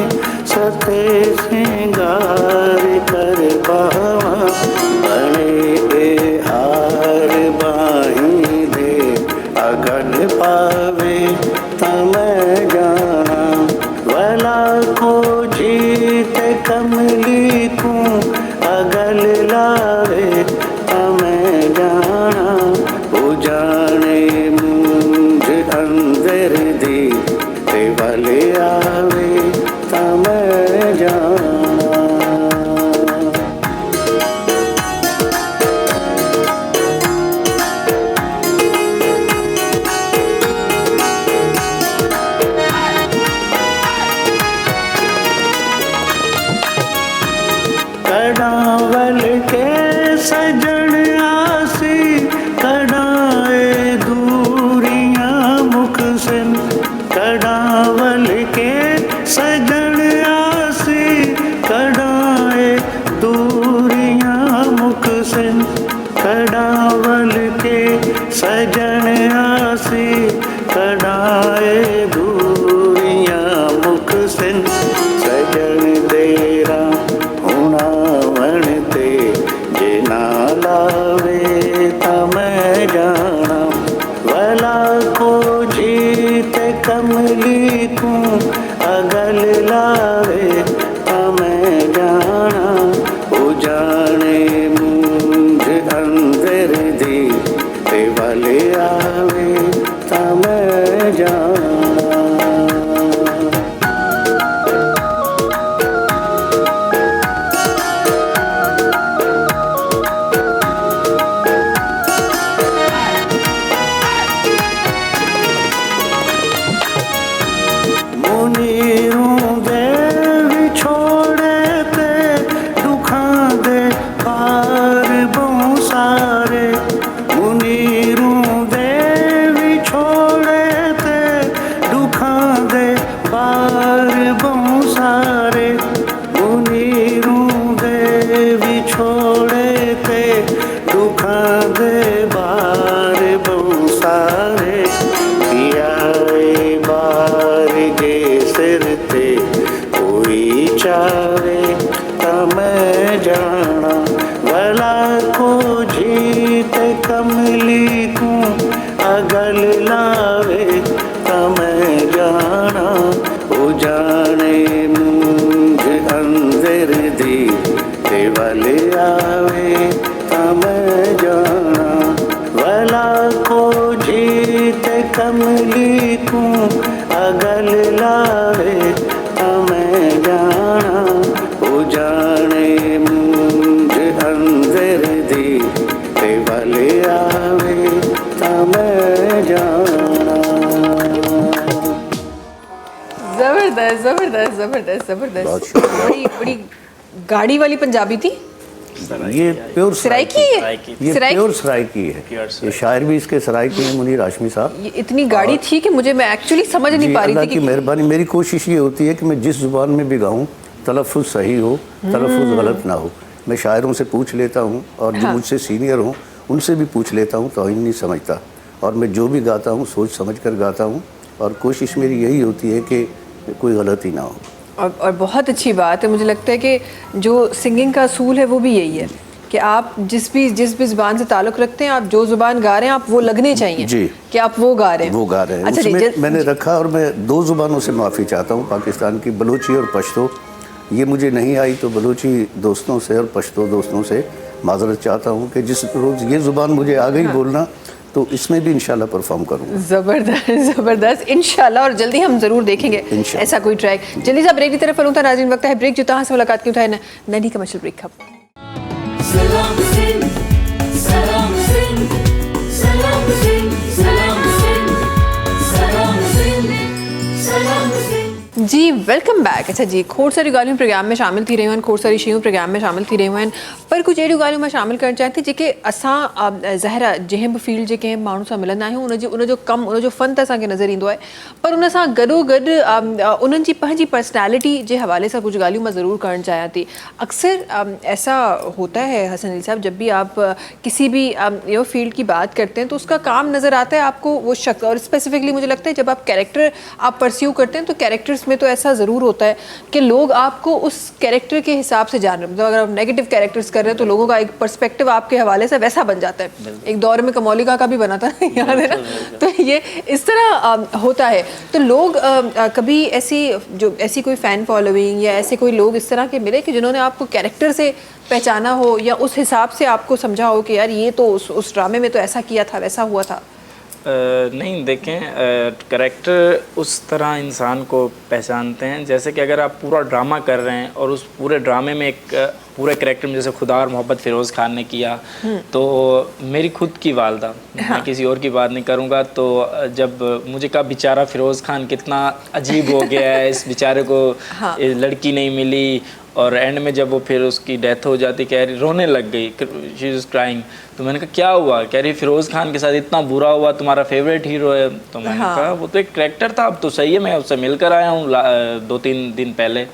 सते सिंगार कर बावा, बने ए हार बाही दे अगन पावे तम जाना, भला को जीत कमली को अगल लावे तम जाना, ओ जाने मुझ अंदर दी वाले आवे तम जाना। कड़ावल के सजन आसी कड़ाए दूरियां मुख से, कड़ावल के सजन आसी कड़ाए दूरियां मुख से, कड़ावल के सजन आसी कड़ाए दूरियां मुख से, सजन देरा मैं जाना वाला को जीत कमली को अगल लावे मैं जाना ओ जाने मुझ अंदर दी ते वाले आवे मैं जाना। कमली को अगल लावे मैं जाना ओ जाने मुझ अंदर दी ते वाले आवे मैं जाना वाला को जीत कमली को अगल लावे मैं जाना ओ जाने मुझ अंदर दी ते वाले आवे मैं जाना। जबरदस्त जबरदस्त जबरदस्त जबरदस्त। बड़ी बड़ी गाड़ी वाली पंजाबी थी। ये प्योर सराइकी है, ये प्योर सराइकी है। ये शायर भी इसके सराइकी हैं, मुनीर हाशमी साहब। ये इतनी गाड़ी थी कि मैं एक्चुअली समझ नहीं पा रही थी कि मेहरबानी। मेरी कोशिश ये होती है कि मैं जिस जुबान में भी गाऊं तलफ़ुज़ सही हो, तलफ़ुज़ गलत ना हो। मैं शायरों से पूछ लेता हूँ और जो मुझसे सीनियर हों उनसे भी पूछ लेता हूँ, तौहीन नहीं समझता। और मैं जो भी गाता हूँ सोच समझ कर गाता हूँ और कोशिश मेरी यही होती है कि कोई गलती ना हो। और बहुत अच्छी बात है। मुझे लगता है कि जो सिंगिंग का असूल है वो भी यही है कि आप जिस भी ज़ुबान से ताल्लुक़ रखते हैं, आप जो ज़ुबान गा रहे हैं आप वो लगने चाहिए जी कि आप वो गा रहे हैं। वो गा रहे हैं। अच्छा उसमें मैंने रखा और मैं 2 ज़ुबानों से माफ़ी चाहता हूँ पाकिस्तान की, बलूची और पश्तो। ये मुझे नहीं आई तो बलूची दोस्तों से और पश्तो दोस्तों से माजरत चाहता हूँ कि जिस रोज़ ये ज़ुबान मुझे आ गई बोलना तो इसमें भी इंशाल्लाह परफॉर्म करूँगा। ज़बरदस्त ज़बरदस्त इंशाल्लाह। और जल्दी हम ज़रूर देखेंगे ऐसा कोई ट्रैक। जल्दी से ब्रेक की तरफ फलूँ था नाज़रीन, वक्त है ब्रेक। जो तहाँ से मुलाकात की उठाए ननी कमर्शियल ब्रेक खब सलाम सिंह सलाम सिंह सलाम सिंह सलाम सिंह सलाम सिंह सलाम सिंह। जी वेलकम बैक। अच्छा जी, खोड़ सारी ॻाल्हियूं प्रोग्राम में शामिल थी रहियूं आहिनि, खोड़ सारी शयूं प्रोग्राम में शामिल थी रहियूं आहिनि, पर कुझु अहिड़ियूं ॻाल्हियूं मां शामिल करणु चाहियां थी जेके असां ज़ाहिर जंहिं बि फील्ड जे कंहिं माण्हू सां मिलंदा आहियूं उनजो कमु उनजो फ़न त असांखे नज़र ईंदो आहे, पर उन सां गॾोगॾु उन्हनि जी पंहिंजी पर्सनैलिटी जे हवाले सां कुझु ॻाल्हियूं मां ज़रूर करणु चाहियां थी। अक्सर ऐसा होता है हसन अली साहब, जब भी आप किसी भी फील्ड की बात करते हैं तो उसका काम नज़र आता है आपको वो शख्स। और स्पेसिफिकली मुझे लगता है जब आप कैरेक्टर आप परस्यू करते हैं तो कैरेक्टर्स में तो ऐसा ज़रूर होता है कि लोग आपको उस कैरेक्टर के हिसाब से जान रहे हैं। मतलब अगर आप नेगेटिव कैरेक्टर्स कर रहे हैं तो लोगों का एक पर्सपेक्टिव आपके हवाले से वैसा बन जाता है। एक दौर में कमौलिका का भी बना था, याद है ना? तो ये इस तरह होता है। तो लोग कभी ऐसी कोई फ़ैन फॉलोइंग या ऐसे कोई लोग इस तरह के मिले कि जिन्होंने आपको कैरेक्टर से पहचाना हो या उस हिसाब से आपको समझा हो कि यार ये तो उस ड्रामे में तो ऐसा किया था, वैसा हुआ था? नहीं, देखें, कैरेक्टर उस तरह इंसान को पहचानते हैं जैसे कि अगर आप पूरा ड्रामा कर रहे हैं और उस पूरे ड्रामे में एक पूरे कैरेक्टर में जैसे खुदा और मोहब्बत फ़िरोज़ खान ने किया, तो मेरी खुद की वालदा, मैं किसी और की बात नहीं करूँगा, तो जब मुझे कहा बेचारा फ़िरोज़ खान कितना अजीब हो गया है, इस बेचारे को लड़की नहीं मिली, और एंड में जब वो फिर उसकी डेथ हो जाती, कह रही रोने लग गई, शी इज़ क्राइंग। तो मैंने कहा क्या हुआ? कह रही फ़िरोज़ खान के साथ इतना बुरा हुआ, तुम्हारा फेवरेट हीरो है। तो मैंने कहा वो तो एक कैरेक्टर था, अब तो सही है, मैं उससे मिलकर आया हूँ 2-3 दिन पहले।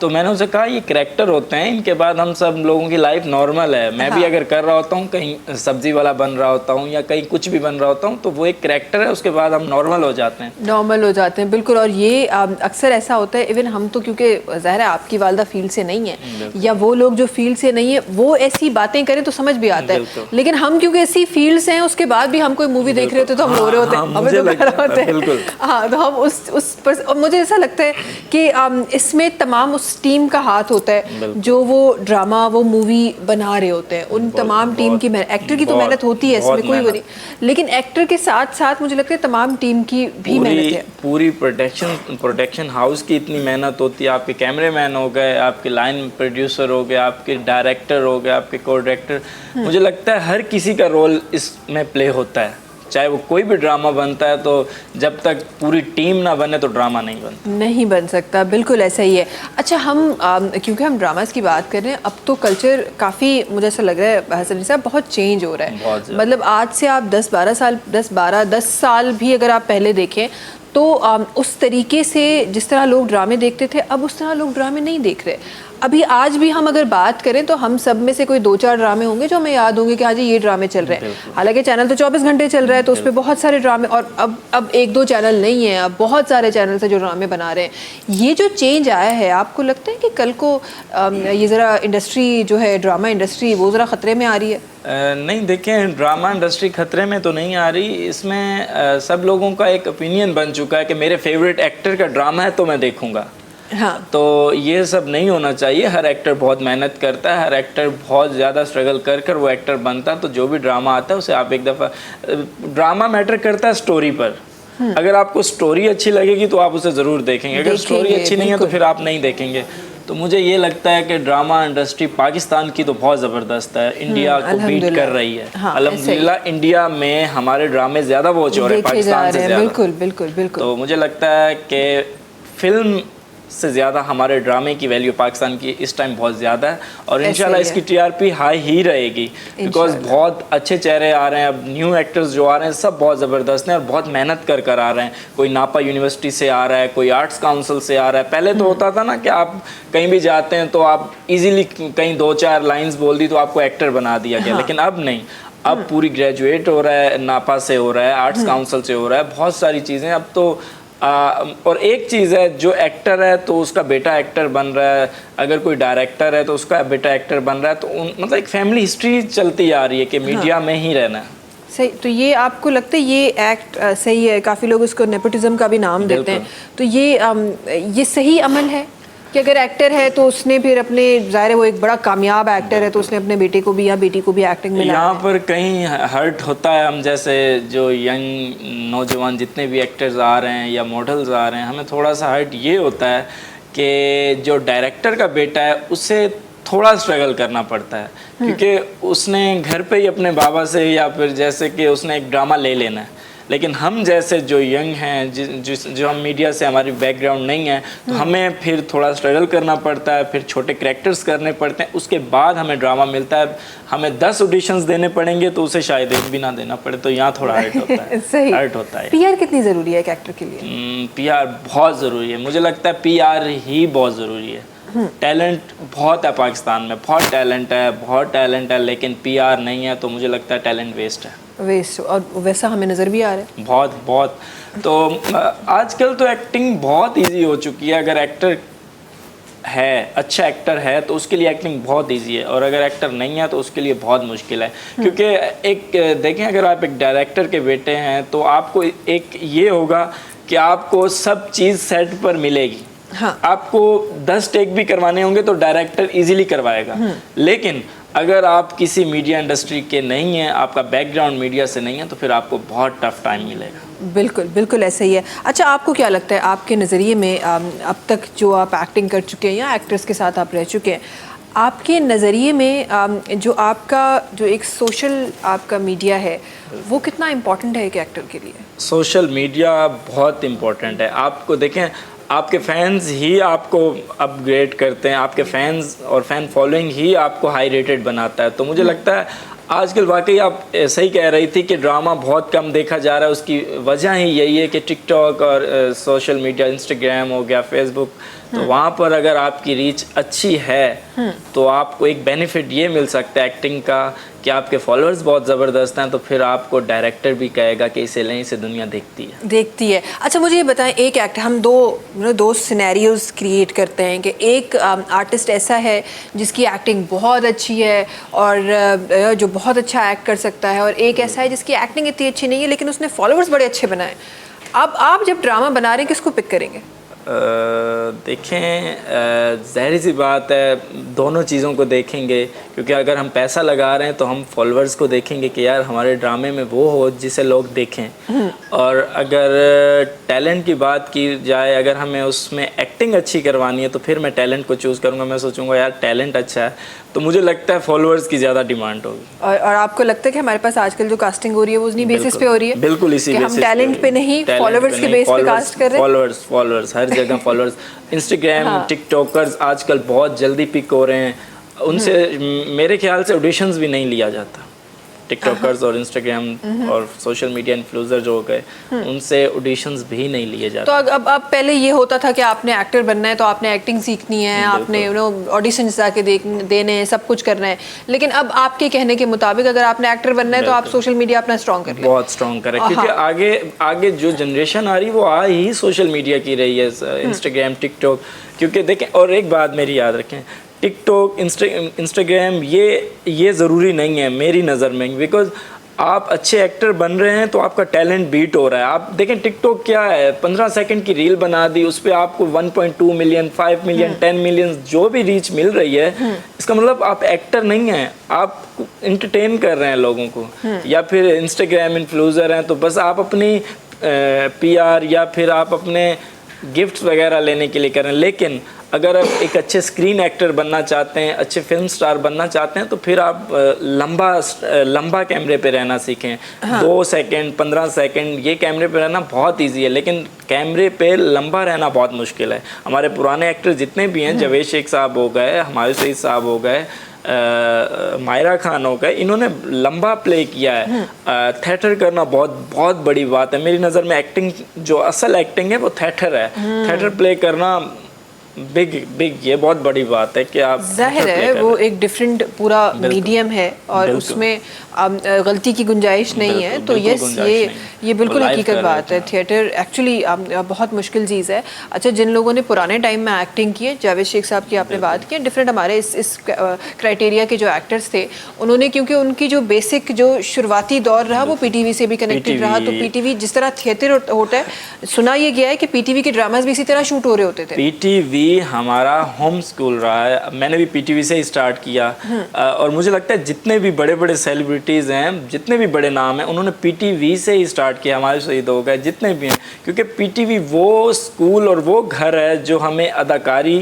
तो मैंने उसे कहा ये कैरेक्टर होते हैं, इनके बाद हम सब लोगों की लाइफ नॉर्मल है। मैं भी अगर कर रहा होता हूँ, कहीं सब्जी वाला बन रहा होता हूँ या कहीं कुछ भी बन रहा होता हूँ, तो वो एक कैरेक्टर है, उसके बाद हम नॉर्मल हो जाते हैं। नॉर्मल हो जाते हैं, बिल्कुल। और ये अक्सर ऐसा होता है, इवन हम तो, क्योंकि ज़ाहिर है आपकी वालदा फील्ड से नहीं है या वो लोग जो फील्ड से नहीं है वो ऐसी बातें करें तो समझ भी आता है, लेकिन हम क्योंकि इसी फील्ड से हैं, उसके बाद भी हम कोई मूवी देख रहे होते तो हम रो रहे होते हैं, हमें तो डर होते हैं। बिल्कुल। हाँ, तो हम उस पर, और मुझे ऐसा लगता है कि इसमें तमाम उस टीम का हाथ होता है जो वो ड्रामा, वो मूवी बना रहे होते हैं। उन तमाम टीम की एक्टर की तो मेहनत होती है, इसमें कोई वो नहीं, लेकिन एक्टर के साथ साथ मुझे लगता है तमाम टीम की भी मेहनत है। पूरी प्रोडक्शन हाउस की इतनी मेहनत होती है। आपके कैमरेमैन हो गए, आपके लाइन प्रोड्यूसर हो गए, आपके डायरेक्टर हो गए, आपके को डायरेक्टर, मुझे लगता है हर किसी का रोल इसमें प्ले होता है। चाहे वो कोई भी ड्रामा बनता है, तो जब तक पूरी टीम ना बने तो ड्रामा नहीं बन सकता। बिल्कुल ऐसा ही है। अच्छा, हम क्योंकि हम ड्रामास की बात कर रहे हैं, अब तो कल्चर काफ़ी, मुझे ऐसा लग रहा है हसन साहब, बहुत चेंज हो रहा है। मतलब आज से आप 10 साल भी अगर आप पहले देखें तो उस तरीके से जिस तरह लोग ड्रामे देखते थे, अब उस तरह लोग ड्रामे नहीं देख रहे। अभी आज भी हम अगर बात करें तो हम सब में से कोई 2-4 ड्रामे होंगे जो हमें याद होंगे कि हाँ जी ये ड्रामे चल रहे हैं। हालांकि चैनल तो 24 घंटे चल रहा है, तो उस पर बहुत सारे ड्रामे, और अब 1-2 चैनल नहीं है, अब बहुत सारे चैनल से जो ड्रामे बना रहे हैं। ये जो चेंज आया है, आपको लगता है कि कल को ये ज़रा इंडस्ट्री जो है, ड्रामा इंडस्ट्री, वो ज़रा ख़तरे में आ रही है? नहीं, देखें, ड्रामा इंडस्ट्री खतरे में तो नहीं आ रही। इसमें सब लोगों का एक ओपिनियन बन चुका है कि मेरे फेवरेट एक्टर का ड्रामा है तो मैं देखूंगा। हाँ। तो ये सब नहीं होना चाहिए। हर एक्टर बहुत मेहनत करता है, हर एक्टर बहुत ज़्यादा स्ट्रगल कर वो एक्टर बनता है। तो जो भी ड्रामा आता है उसे आप एक दफ़ा, ड्रामा मैटर करता है स्टोरी पर। अगर आपको स्टोरी अच्छी लगेगी तो आप उसे ज़रूर देखेंगे, अगर स्टोरी अच्छी नहीं है तो फिर आप नहीं देखेंगे। तो मुझे ये लगता है कि ड्रामा इंडस्ट्री पाकिस्तान की तो बहुत ज़बरदस्त है, इंडिया को बीट कर रही है। अल्हम्दुलिल्लाह इंडिया में हमारे ड्रामे ज़्यादा वॉच हो रहे हैं पाकिस्तान से ज़्यादा। बिल्कुल बिल्कुल बिल्कुल। तो मुझे लगता है कि फिल्म से ज़्यादा हमारे ड्रामे की वैल्यू पाकिस्तान की इस टाइम बहुत ज़्यादा है, और इंशाल्लाह इसकी TRP हाई ही रहेगी, बिकॉज बहुत अच्छे चेहरे आ रहे हैं। अब न्यू एक्टर्स जो आ रहे हैं सब बहुत ज़बरदस्त हैं और बहुत मेहनत कर आ रहे हैं। कोई नापा यूनिवर्सिटी से आ रहा है, कोई आर्ट्स काउंसिल से आ रहा है। पहले तो होता था ना कि आप कहीं भी जाते हैं तो आप इजीली कहीं 2-4 लाइंस बोल दी तो आपको एक्टर बना दिया गया, लेकिन अब नहीं। अब पूरी ग्रेजुएट हो रहा है, नापा से हो रहा है, आर्ट्स काउंसिल से हो रहा है, बहुत सारी चीज़ें अब तो। और एक चीज़ है, जो एक्टर है तो उसका बेटा एक्टर बन रहा है, अगर कोई डायरेक्टर है तो उसका बेटा एक्टर बन रहा है। तो मतलब एक फैमिली हिस्ट्री चलती आ रही है कि मीडिया में ही रहना है। सही। तो ये आपको लगता है ये एक्ट सही है? काफ़ी लोग इसको नेपोटिज्म का भी नाम देते हैं, तो ये सही अमल है कि अगर एक्टर है तो उसने फिर अपने, ज़ाहिर है वो एक बड़ा कामयाब एक्टर है तो उसने अपने बेटे को भी या बेटी को भी एक्टिंग में लाया? यहाँ पर कहीं हर्ट होता है। हम जैसे जो यंग नौजवान जितने भी एक्टर्स आ रहे हैं या मॉडल्स आ रहे हैं, हमें थोड़ा सा हर्ट ये होता है कि जो डायरेक्टर का बेटा है उसे थोड़ा स्ट्रगल करना पड़ता है, क्योंकि उसने घर पे ही अपने बाबा से, या फिर जैसे कि उसने एक ड्रामा ले लेना है। लेकिन हम जैसे जो यंग हैं, जो हम मीडिया से, हमारी बैकग्राउंड नहीं है, तो हमें फिर थोड़ा स्ट्रगल करना पड़ता है, फिर छोटे करैक्टर्स करने पड़ते हैं, उसके बाद हमें ड्रामा मिलता है। हमें 10 ऑडिशंस देने पड़ेंगे तो उसे शायद एक भी ना देना पड़े, तो यहाँ थोड़ा हर्ट होता है। सही। हर्ट होता है। PR कितनी ज़रूरी है एक एक्टर के लिए? PR बहुत ज़रूरी है। मुझे लगता है PR ही बहुत ज़रूरी है। टैलेंट बहुत है पाकिस्तान में, बहुत टैलेंट है, लेकिन PR नहीं है तो मुझे लगता है टैलेंट वेस्ट है। वेस्ट, और वैसा हमें नज़र भी आ रहा है बहुत। तो आजकल तो एक्टिंग बहुत इजी हो चुकी है। अगर एक्टर है, अच्छा एक्टर है, तो उसके लिए एक्टिंग बहुत इजी है, और अगर एक्टर नहीं है तो उसके लिए बहुत मुश्किल है। क्योंकि एक देखें, अगर आप एक डायरेक्टर के बेटे हैं तो आपको एक ये होगा कि आपको सब चीज़ सेट पर मिलेगी। हाँ। आपको 10 टेक भी करवाने होंगे तो डायरेक्टर इजीली करवाएगा। लेकिन अगर आप किसी मीडिया इंडस्ट्री के नहीं हैं, आपका बैकग्राउंड मीडिया से नहीं है, तो फिर आपको बहुत टफ टाइम मिलेगा। बिल्कुल बिल्कुल ऐसा ही है। अच्छा, आपको क्या लगता है, आपके नज़रिए में अब तक जो आप एक्टिंग कर चुके हैं या एक्टर्स के साथ आप रह चुके हैं, आपके नज़रिए में जो आपका जो एक सोशल आपका मीडिया है, वो कितना इम्पोर्टेंट है एक एक्टर के लिए? सोशल मीडिया बहुत इम्पोर्टेंट है। आपको देखें, आपके फैंस ही आपको अपग्रेड करते हैं, आपके फैंस और फैन फॉलोइंग ही आपको हाई रेटेड बनाता है। तो मुझे लगता है आजकल वाकई आप सही कह रही थी कि ड्रामा बहुत कम देखा जा रहा है। उसकी वजह ही यही है कि टिकटॉक और सोशल मीडिया, इंस्टाग्राम हो गया, फेसबुक, तो वहाँ पर अगर आपकी रीच अच्छी है तो आपको एक बेनिफिट ये मिल सकता है एक्टिंग का कि आपके फॉलोअर्स बहुत ज़बरदस्त हैं, तो फिर आपको डायरेक्टर भी कहेगा कि इसे लें, इसे दुनिया देखती है। अच्छा मुझे ये बताएं, एक एक्टर, हम दो सिनेरियोज क्रिएट करते हैं कि एक आर्टिस्ट ऐसा है जिसकी एक्टिंग बहुत अच्छी है और जो बहुत अच्छा एक्ट कर सकता है, और एक ऐसा है जिसकी एक्टिंग इतनी अच्छी नहीं है लेकिन उसने फॉलोअर्स बड़े अच्छे बनाए। अब आप जब ड्रामा बना रहे हैं किसको पिक करेंगे? देखें, ज़ाहिर सी बात है दोनों चीज़ों को देखेंगे, क्योंकि अगर हम पैसा लगा रहे हैं तो हम फॉलोअर्स को देखेंगे कि यार हमारे ड्रामे में वो हो जिसे लोग देखें। और अगर टैलेंट की बात की जाए, अगर हमें उसमें एक्टिंग अच्छी करवानी है तो फिर मैं टैलेंट को चूज़ करूँगा। मैं सोचूंगा यार टैलेंट अच्छा है तो मुझे लगता है फॉलोअर्स की ज़्यादा डिमांड होगी। और आपको लगता है कि हमारे पास आजकल जो कास्टिंग हो रही है वो उसी बेसिस पे हो रही है? बिल्कुल इसी बेसिस हम टैलेंट पे नहीं, फॉलोअर्स के बेस पे कास्ट कर रहे हैं। फॉलोअर्स हर जगह फॉलोअर्स। इंस्टाग्राम टिकटॉकर्स आजकल बहुत जल्दी पिक हो रहे हैं, उनसे मेरे ख्याल से ऑडिशंस भी नहीं लिया जाता। टिकटॉकर्स और इंस्टाग्राम और सोशल मीडिया इन्फ्लुएंसर जो हो गए उनसे ऑडिशंस भी नहीं लिए जाते। तो अब पहले ये होता था कि आपने एक्टर बनना है तो आपने एक्टिंग सीखनी है, आपने ऑडिशंस जाके देने हैं, सब कुछ करना है। लेकिन अब आपके कहने के मुताबिक अगर आपने एक्टर बनना है तो आप सोशल मीडिया अपना स्ट्रॉन्ग कर लें। बहुत स्ट्रॉन्ग करें, क्योंकि आगे जो जनरेशन आ रही है वो आ ही सोशल मीडिया की रही है, इंस्टाग्राम टिकटॉक। क्योंकि देखें, और एक बात मेरी याद रखें, टिकटॉक इंस्टाग्राम ये ज़रूरी नहीं है मेरी नज़र में, बिकॉज आप अच्छे एक्टर बन रहे हैं तो आपका टैलेंट बीट हो रहा है। आप देखें टिकटॉक क्या है, 15 सेकंड की रील बना दी, उस पर आपको 1.2 मिलियन 5 मिलियन 10 मिलियन जो भी रीच मिल रही है, इसका मतलब आप एक्टर नहीं हैं, आप इंटरटेन कर रहे हैं लोगों को। या फिर इंस्टाग्राम इन्फ्लुएंसर हैं तो बस आप अपनी PR या फिर आप अपने गिफ्ट्स वगैरह लेने के लिए कर रहे हैं। लेकिन अगर आप एक अच्छे स्क्रीन एक्टर बनना चाहते हैं, अच्छे फिल्म स्टार बनना चाहते हैं, तो फिर आप लंबा कैमरे पे रहना सीखें। 2 सेकंड 15 सेकंड ये कैमरे पे रहना बहुत इजी है, लेकिन कैमरे पे लंबा रहना बहुत मुश्किल है। हमारे पुराने एक्टर जितने भी हैं, जावेद शेख साहब हो गए, हुमायूं सईद साहब हो गए, मायरा खान हो गए, इन्होंने लंबा प्ले किया है। थिएटर करना बहुत बड़ी बात है मेरी नज़र में। एक्टिंग जो असल एक्टिंग है वो थिएटर है। थिएटर प्ले करना बिग ये बहुत बड़ी बात है कि आप जाहिर है वो एक डिफरेंट पूरा मीडियम है और उसमें गलती की गुंजाइश नहीं है। तो यस, ये बिल्कुल हकीकत बात है। थिएटर एक्चुअली बहुत मुश्किल चीज़ है। अच्छा, जिन लोगों ने पुराने टाइम में एक्टिंग की है, जावेद शेख साहब की आपने बात की, डिफरेंट हमारे इस क्राइटेरिया के जो एक्टर्स थे, उन्होंने क्योंकि उनकी जो बेसिक जो शुरुआती दौर रहा वो PTV से भी कनेक्टेड रहा। तो PTV जिस तरह थिएटर होता है, सुना ये गया है कि PTV के ड्रामाज भी इसी तरह शूट हो रहे होते थे। PTV हमारा होम स्कूल रहा है। मैंने भी PTV से ही स्टार्ट किया और मुझे लगता है जितने भी बड़े सेलिब्रिटीज़ हैं, जितने भी बड़े नाम हैं, उन्होंने PTV से ही स्टार्ट किया। हमारे शहीद हो गए जितने भी हैं, क्योंकि PTV वो स्कूल और वो घर है जो हमें अदाकारी,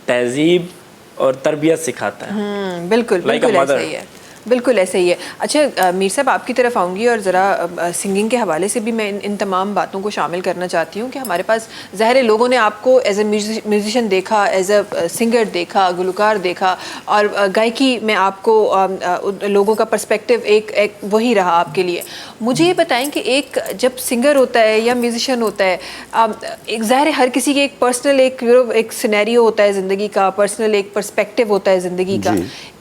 तहजीब और तरबियत सिखाता है। बिल्कुल ऐसा ही है, बिल्कुल ऐसे ही है। अच्छा मीर साहब, आपकी तरफ आऊँगी और ज़रा सिंगिंग के हवाले से भी मैं इन तमाम बातों को शामिल करना चाहती हूँ कि हमारे पास ज़ाहिर है लोगों ने आपको एज ए म्यूजिशियन देखा, एज ए सिंगर देखा, गुलकार देखा, और गायकी में आपको लोगों का पर्सपेक्टिव एक वही रहा आपके लिए। मुझे ये बताएं कि एक जब सिंगर होता है या म्यूजिशियन होता है, एक ज़ाहिर है हर किसी के एक पर्सनल एक सिनेरियो होता है ज़िंदगी का, पर्सनल एक पर्सपेक्टिव होता है ज़िंदगी का।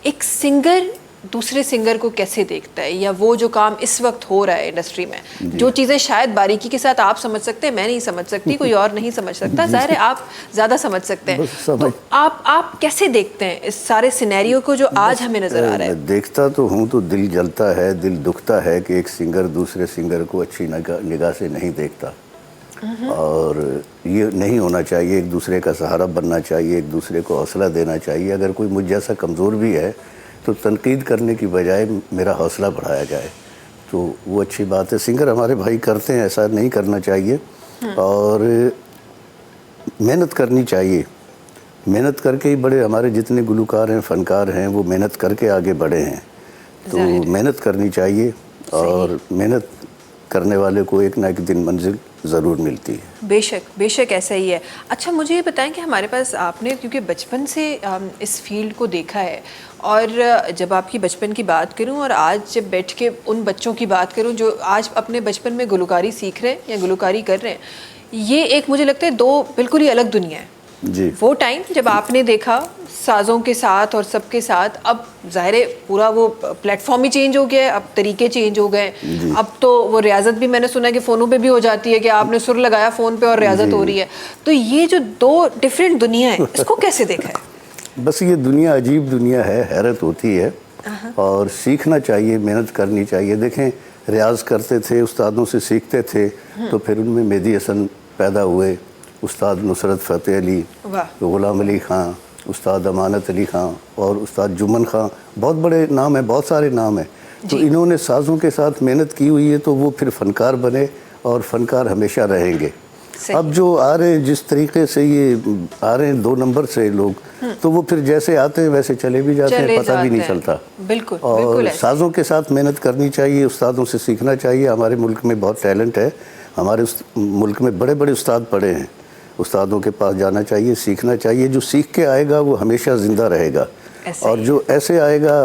एक सिंगर दूसरे सिंगर को कैसे देखता है, या वो जो काम इस वक्त हो रहा है इंडस्ट्री में, जो चीज़ें शायद बारीकी के साथ आप समझ सकते हैं, मैं नहीं समझ सकती, कोई और नहीं समझ सकता, ज़ाहिर है आप ज़्यादा समझ सकते हैं, तो आप कैसे देखते हैं इस सारे सिनेरियो को जो आज हमें नज़र आ रहा है? देखता तो हूँ तो दिल जलता है, दिल दुखता है कि एक सिंगर दूसरे सिंगर को अच्छी निगाह से नहीं देखता। और ये नहीं होना चाहिए। एक दूसरे का सहारा बनना चाहिए, एक दूसरे को हौसला देना चाहिए। अगर कोई मुझ जैसा कमज़ोर भी है तो तनकीद करने की बजाय मेरा हौसला बढ़ाया जाए, तो वो अच्छी बात है। सिंगर हमारे भाई करते हैं, ऐसा नहीं करना चाहिए, और मेहनत करनी चाहिए। मेहनत करके ही बड़े हमारे जितने गुलकार हैं, फनकार हैं, वो मेहनत करके आगे बढ़े हैं। तो मेहनत करनी चाहिए, और मेहनत करने वाले को एक ना एक दिन मंजिल ज़रूर मिलती है। बेशक ऐसा ही है। अच्छा, मुझे ये बताएं कि हमारे पास आपने क्योंकि बचपन से इस फील्ड को देखा है, और जब आपकी बचपन की बात करूं और आज जब बैठ के उन बच्चों की बात करूं जो आज अपने बचपन में गुलकारी सीख रहे हैं या गुलकारी कर रहे हैं, ये एक मुझे लगता है दो बिल्कुल ही अलग दुनिया है। जी। वो टाइम जब आपने देखा साजों के साथ और सबके साथ, अब ज़ाहिर है पूरा वो प्लेटफॉर्म ही चेंज हो गया है, अब तरीके चेंज हो गए। अब तो वो रियाजत भी मैंने सुना है कि फ़ोनों पे भी हो जाती है कि आपने सुर लगाया फ़ोन पे और रियाजत हो रही है। तो ये जो दो डिफरेंट दुनिया है, इसको कैसे देखा है? बस ये दुनिया अजीब दुनिया है, हैरत होती है और सीखना चाहिए, मेहनत करनी चाहिए। देखें, रियाज करते थे, उस्तादों से सीखते थे, तो फिर उनमें मेहदी हसन पैदा हुए, उस्ताद नुसरत फ़तेह अली, ग़ुलाम अली ख़ां, उस्ताद अमानत अली ख़ां और उस्ताद जुम्मन ख़ां, बहुत बड़े नाम हैं, बहुत सारे नाम हैं। तो इन्होंने साज़ों के साथ मेहनत की हुई है, तो वो फिर फ़नकार बने और फ़नकार हमेशा रहेंगे। अब जो आ रहे हैं, जिस तरीके से ये आ रहे हैं 2 नंबर से लोग, तो वो फिर जैसे आते हैं वैसे चले भी जाते हैं, पता भी नहीं चलता। बिल्कुल, और साज़ों के साथ मेहनत करनी चाहिए, उस्तादों से सीखना चाहिए। हमारे मुल्क में बहुत टैलेंट है, हमारे मुल्क में बड़े बड़े उस्ताद पड़े हैं, उस्तादों के पास जाना चाहिए, सीखना चाहिए। जो सीख के आएगा वो हमेशा ज़िंदा रहेगा, और जो ऐसे आएगा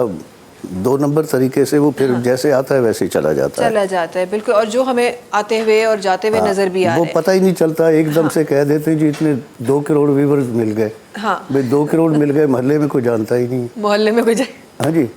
2 नंबर तरीके से, वो फिर जैसे आता है वैसे ही चला जाता है। बिल्कुल। और जो हमें आते हुए और जाते हुए नजर भी आ रहे वो हैं, पता ही नहीं चलता, एकदम से कह देते हैं जी इतने 2 करोड़ व्यूवर्स मिल गए। भाई 2 करोड़ मिल गए, मोहल्ले में कोई जानता ही नहीं, मोहल्ले में कोई जाए। हाँ जी,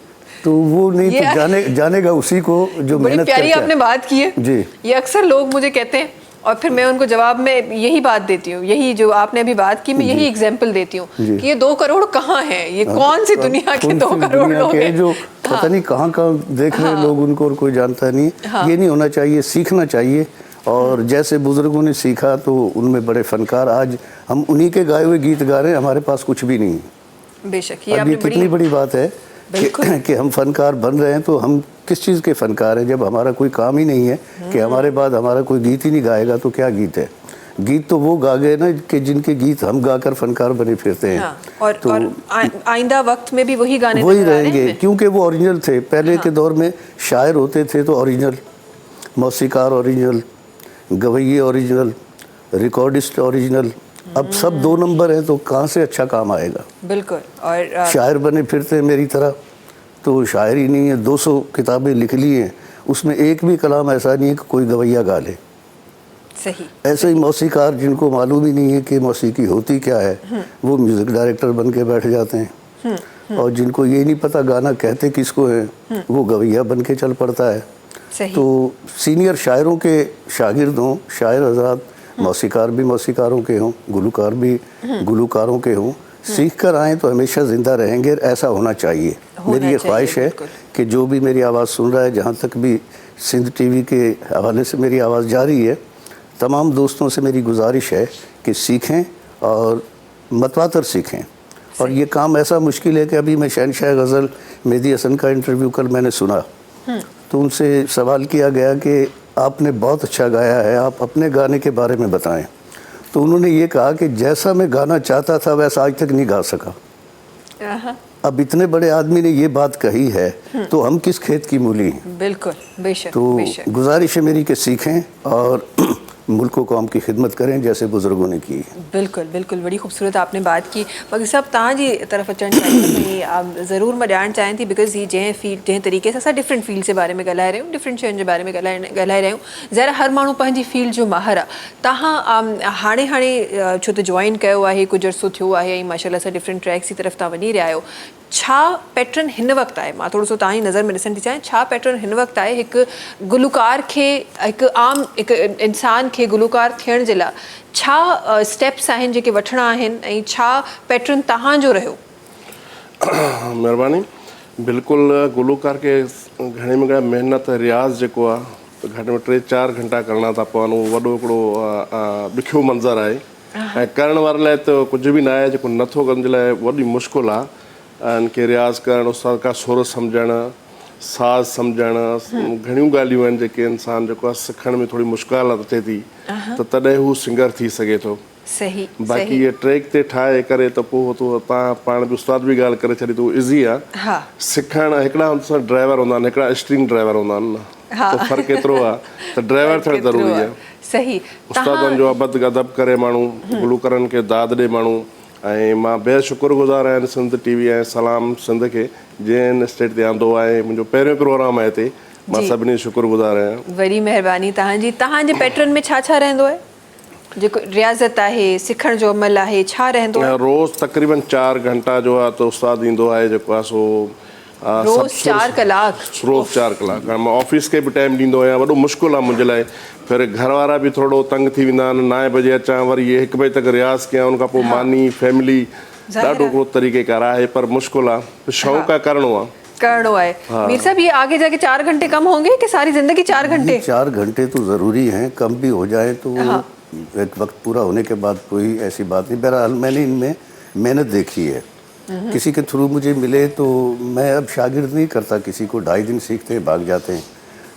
तो वो नहीं तो जानेगा उसी को जो बड़ी मेहनत प्यारी करके आपने बात की है जी। ये अक्सर लोग मुझे कहते हैं और फिर मैं उनको जवाब में यही बात देती हूँ, यही जो आपने अभी बात की, मैं यही एग्जांपल देती हूँ कि ये 2 करोड़ कहाँ हैं, ये कौन सी दुनिया के 2 करोड़ लोग हैं जो पता नहीं कहाँ देख रहे हैं लोग, उनको और कोई जानता नहीं। ये नहीं होना चाहिए, सीखना चाहिए। और जैसे बुजुर्गों ने सीखा तो उनमें बड़े फनकार, आज हम उन्हीं के गाए हुए गीत गा रहे हैं, हमारे पास कुछ भी नहीं। बेशक ये आपने कितनी बड़ी बात है कि हम फनकार बन रहे हैं, तो हम किस चीज़ के फनकार हैं जब हमारा कोई काम ही नहीं है, कि हमारे बाद हमारा कोई गीत ही नहीं गाएगा तो क्या गीत है। गीत तो वो गा गए ना कि जिनके गीत हम गाकर फनकार बने फिरते हैं। और आइंदा वक्त में भी वही गाने वही रहेंगे, क्योंकि वो ओरिजिनल थे। पहले के दौर में शायर होते थे तो ओरिजिनल, मौसीकार ओरिजिनल, गवैये ओरिजिनल, रिकॉर्डिस्ट ओरिजिनल। अब सब 2 नंबर है, तो कहाँ से अच्छा काम आएगा। बिल्कुल। और शायर बने फिरते हैं मेरी तरह, तो शायर ही नहीं है। 200 किताबें लिख ली हैं, उसमें एक भी कलाम ऐसा नहीं है कि कोई गवैया गा ले। सही। ऐसे ही मौसीकार जिनको मालूम ही नहीं है कि मौसीकी होती क्या है, वो म्यूज़िक डायरेक्टर बन के बैठ जाते हैं। और जिनको ये नहीं पता गाना कहते किसको है, वो गवैया बन के चल पड़ता है। सही। तो सीनियर शायरों के शागिर्द हों, शायर हजरात, मौसीकार भी मौसीकारों के हों, गुलूकार भी गुलूकारों के हों, सीख कर आएँ तो हमेशा ज़िंदा रहेंगे। ऐसा होना चाहिए। मेरी ये ख्वाहिश है कि जो भी मेरी आवाज़ सुन रहा है, जहाँ तक भी सिंध टीवी के हवाले से मेरी आवाज़ जा रही है, तमाम दोस्तों से मेरी गुजारिश है कि सीखें और मतवातर सीखें। और ये काम ऐसा मुश्किल है कि अभी मैं शहनशाह गज़ल मेहदी हसन का इंटरव्यू कल मैंने सुना, तो उनसे सवाल किया गया कि आपने बहुत अच्छा गाया है, आप अपने गाने के बारे में बताएं। तो उन्होंने ये कहा कि जैसा मैं गाना चाहता था वैसा आज तक नहीं गा सका। अब इतने बड़े आदमी ने ये बात कही है, तो हम किस खेत की मूली हैं। बिल्कुल, बेशक। तो गुजारिश है मेरी कि सीखें और मुल्क को कौम की खिदमत करें जैसे बुजुर्गों ने की। बिल्कुल बिल्कुल, बड़ी खूबसूरत आपने बात की। बाक़ी सब तव्हांजी तरफ़ अचणु चाहिए, आप ज़रूर मां ॼाणणु चाहियां थी, बिकॉज़ ही जंहिं फील्ड जंहिं तरीक़े सां असां डिफरेंट फील्ड जे बारे में ॻाल्हाए रहिया आहियूं, डिफरेंट शयुनि जे बारे में ॻाल्हाए रहिया आहियूं। ज़ाहिर हर माण्हू पंहिंजी फील्ड जो माहिर आहे। तव्हां हाणे छो त जॉइन कयो आहे, कुझु अर्सो थियो आहे, ऐं माशाल्लाह सां डिफरेंट ट्रैक्स जी तरफ़ तव्हां वञी रहिया आहियो। छा पैटर्न हिन वक़्तु आहे, मां थोरो सो तव्हांजी नज़र में ॾिसणु थी चाहियां, छा पैटर्न हिन वक़्तु आहे हिकु गुलूकार खे, हिकु आम हिकु इंसान खे गुलूकार थियण जे लाइ छा स्टेप्स आहिनि जेके वठिणा आहिनि, ऐं छा पैटर्न तव्हांजो रहियो? महिरबानी। बिल्कुलु, गुलूकार खे घणे में घणे महिनत रियाज़ जेको आहे त घटि में 3-4 घंटा करणा था पवनि। उहो वॾो हिकिड़ो ॾुखियो मंज़रु आहे, ऐं करण वारे लाइ त कुझु बि न आहे। जेको नथो करण जे लाइ वॾी मुश्किल आहे। इनखे रियाज़ करणु, उस्ताद का सुर सम्झणु, साज़ सम्झणु, घणियूं ॻाल्हियूं आहिनि जेके इंसान जेको आहे सिखण में थोरी मुश्किल अचे थी, त तॾहिं हू सिंगर थी सघे थो। सही। बाक़ी ये ट्रैक ते ठाहे करे त पोइ तो तव्हां पाण बि उस्ताद बि ॻाल्हि करे छॾी, त उहो इज़ी आहे सिखणु। हिकिड़ा ड्राइवर हूंदा आहिनि, हिकिड़ा स्ट्रिंग ड्राइवर हूंदा आहिनि न, त फ़र्क़ु एतिरो आहे त ड्राइवर थियणु ज़रूरी आहे। सही। उस्तादनि जो अदब अदब करे माण्हू, गुलूकारनि खे दाद ॾे माण्हू। ऐं मां बेहद शुक्रगुज़ार आहियां सिंध टीवी ऐं सलाम सिंध खे, जंहिं स्टेट ते आंदो आहे। मुंहिंजो पहिरियों प्रोग्राम आहे हिते, मां सभिनी शुक्रगुज़ार आहियां। वरी महिरबानी तव्हांजी। तव्हांजे पैटर्न में छा छा रहंदो आहे? जेको रियाज़त आहे सिखण जो अमल आहे छा रहंदो आहे? रोज़ तक़रीबन 4 घंटा जो आहे त उस्ताद ईंदो आहे जेको आहे सो रोज़ 4 कलाक? रोज़ 4 कलाक। मां ऑफिस खे बि टाइम ॾींदो आहियां, वॾो मुश्किल आहे मुंहिंजे लाइ। फिर घर वारा बि थोरो तंग थी वेंदा आहिनि, 9 बजे अचां वरी 1 बजे तक रियाज़ कयां, उन खां पोइ मानी फैमिली ॾाढो को तरीक़ेकार आहे, पर मुश्किल आहे, शौक़ु आहे, करिणो आहे। मीर साहब ये आगे जाके 4 घंटे कम होंगे कि सारी जिंदगी 4 घंटे? 4 घंटे तो ज़रूरी हैं, कम भी हो जाए तो एक वक्त पूरा होने के बाद कोई ऐसी बात नहीं। बहरहाल मैंने इनमें मेहनत देखी है, किसी के थ्रू मुझे मिले तो मैं अब शागिर्द नहीं करता किसी को, 2.5 दिन सीखते हैं भाग जाते हैं,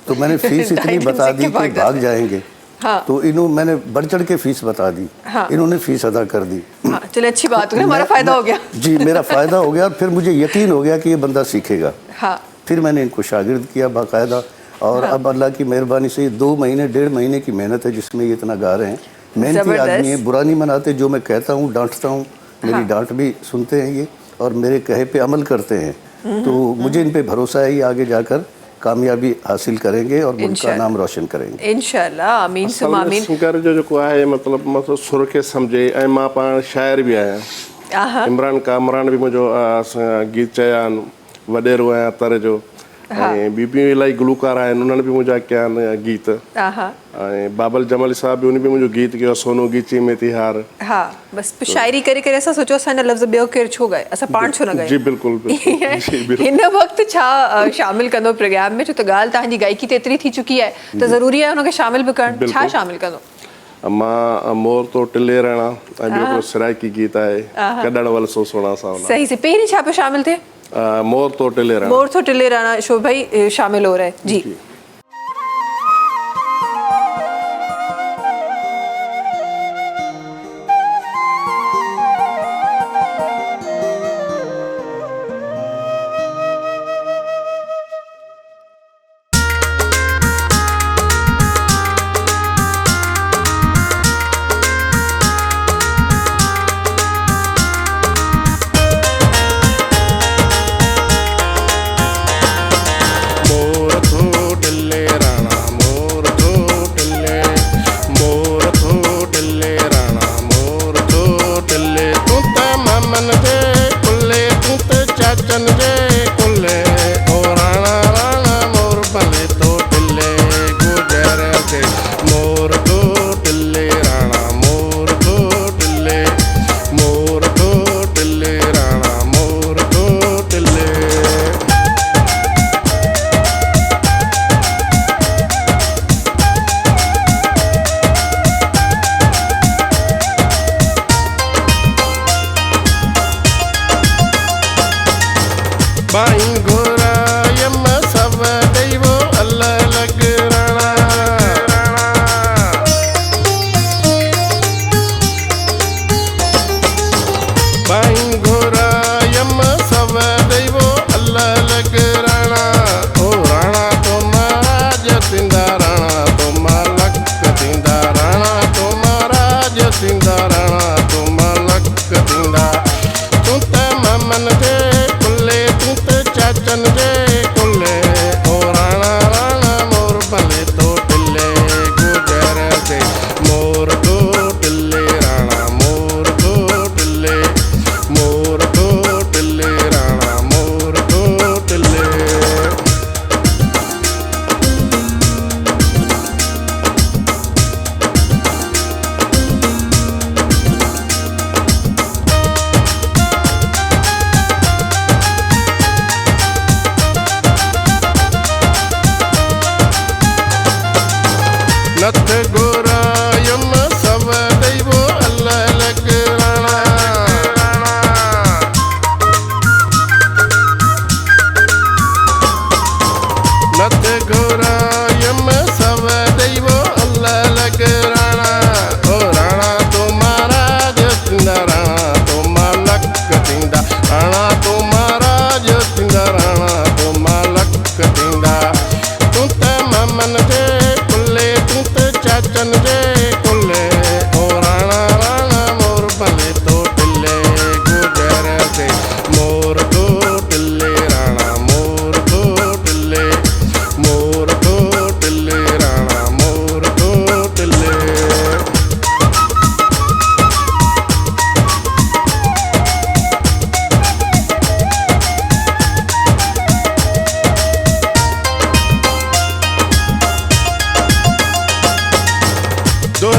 तो मैंने फीस इतनी बता दी कि भाग जाएंगे। हाँ। तो मैंने बढ़ चढ़ के फीस बता दी। हाँ। इन्होंने फीस अदा कर दी। हाँ, चलिए अच्छी बात हो गई, हमारा फायदा हो गया। जी मेरा फ़ायदा हो गया, और फिर मुझे यकीन हो गया कि ये बंदा सीखेगा। हाँ। फिर मैंने इनको शागिर्द किया बाकायदा, और हाँ। अब अल्लाह की मेहरबानी से 2 महीने 1.5 महीने की मेहनत है जिसमें ये इतना गा रहे हैं। मेहनती आदमी है, बुरा नहीं मनाते, जो मैं कहता हूँ डांटता हूँ, मेरी डांट भी सुनते हैं ये और मेरे कहे पे अमल करते हैं, तो मुझे इन पे भरोसा है ये आगे जाकर कामयाबी हासिल करेंगे और मुल्क का नाम रोशन करेंगे इंशाअल्लाह। आमीन सुमा आमीन। सिंगर जो जेको आहे मतलब सुर खे सम्झे, ऐं मां पाण शाइर बि आहियां। इमरान कामरान बि मुंहिंजो गीत चया आहिनि, वॾेरो आहियां तर जो, ऐं ॿियूं इलाही गुलूकार आहिनि, उन्हनि बि मुंहिंजा कया आहिनि गीत। ऐं बाबल जमल साहब बि उन बि मुंहिंजो गीत कयो, सोनू गीची में तिहार। हा बस शायरी करे करे असां सोचो असां लफ़्ज़ ॿियो केरु छो ॻाए, असां पाण छो न ॻाए। जी बिल्कुलु। हिन वक़्तु छा शामिल कंदो प्रोग्राम में, छो त ॻाल्हि तव्हांजी गायकी त एतिरी थी चुकी आहे त ज़रूरी आहे हुनखे शामिल बि करणु, छा शामिल कंदो? मां मोर तो टिले रहणा, ऐं ॿियो हिकिड़ो सिराइकी गीत आहे, कॾण वल सो सोना सावला। सही से पहिरीं छा पियो शामिल थिए? मोर तो टिले रहणा। मोर तो टिले रहणा शो भाई शामिल हो रहा है जी। Tun te maman de kulle tun te chacan de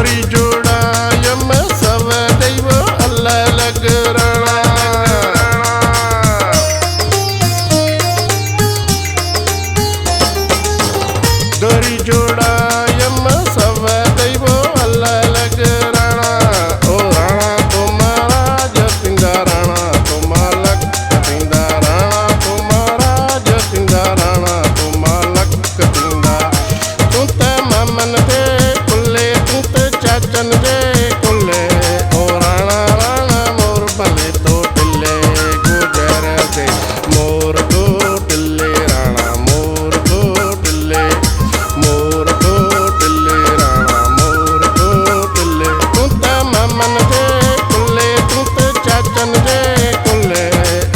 गरी जोड़ायम सब दैव अलग रणा गरी जोड़ायम सब दैव अलग रणा ओ राणा तुम्हारा जतिंदा राणा तुम्हालक कतिंदा राणा तुम्हारा जतिंदा राणा तुम्हालक कतिंदा तुत ममन दे कुल्ले तुत चाचन दे कुल्ले ओ राणा राणा मोर भले तो टिल्ले गुजर दे मोर को टिल्ले राणा मोर को टिल्ले मोर को टिल्ले राणा मोर को टिल्ले तुत ममन दे कुल्ले तुत चाचन दे कुल्ले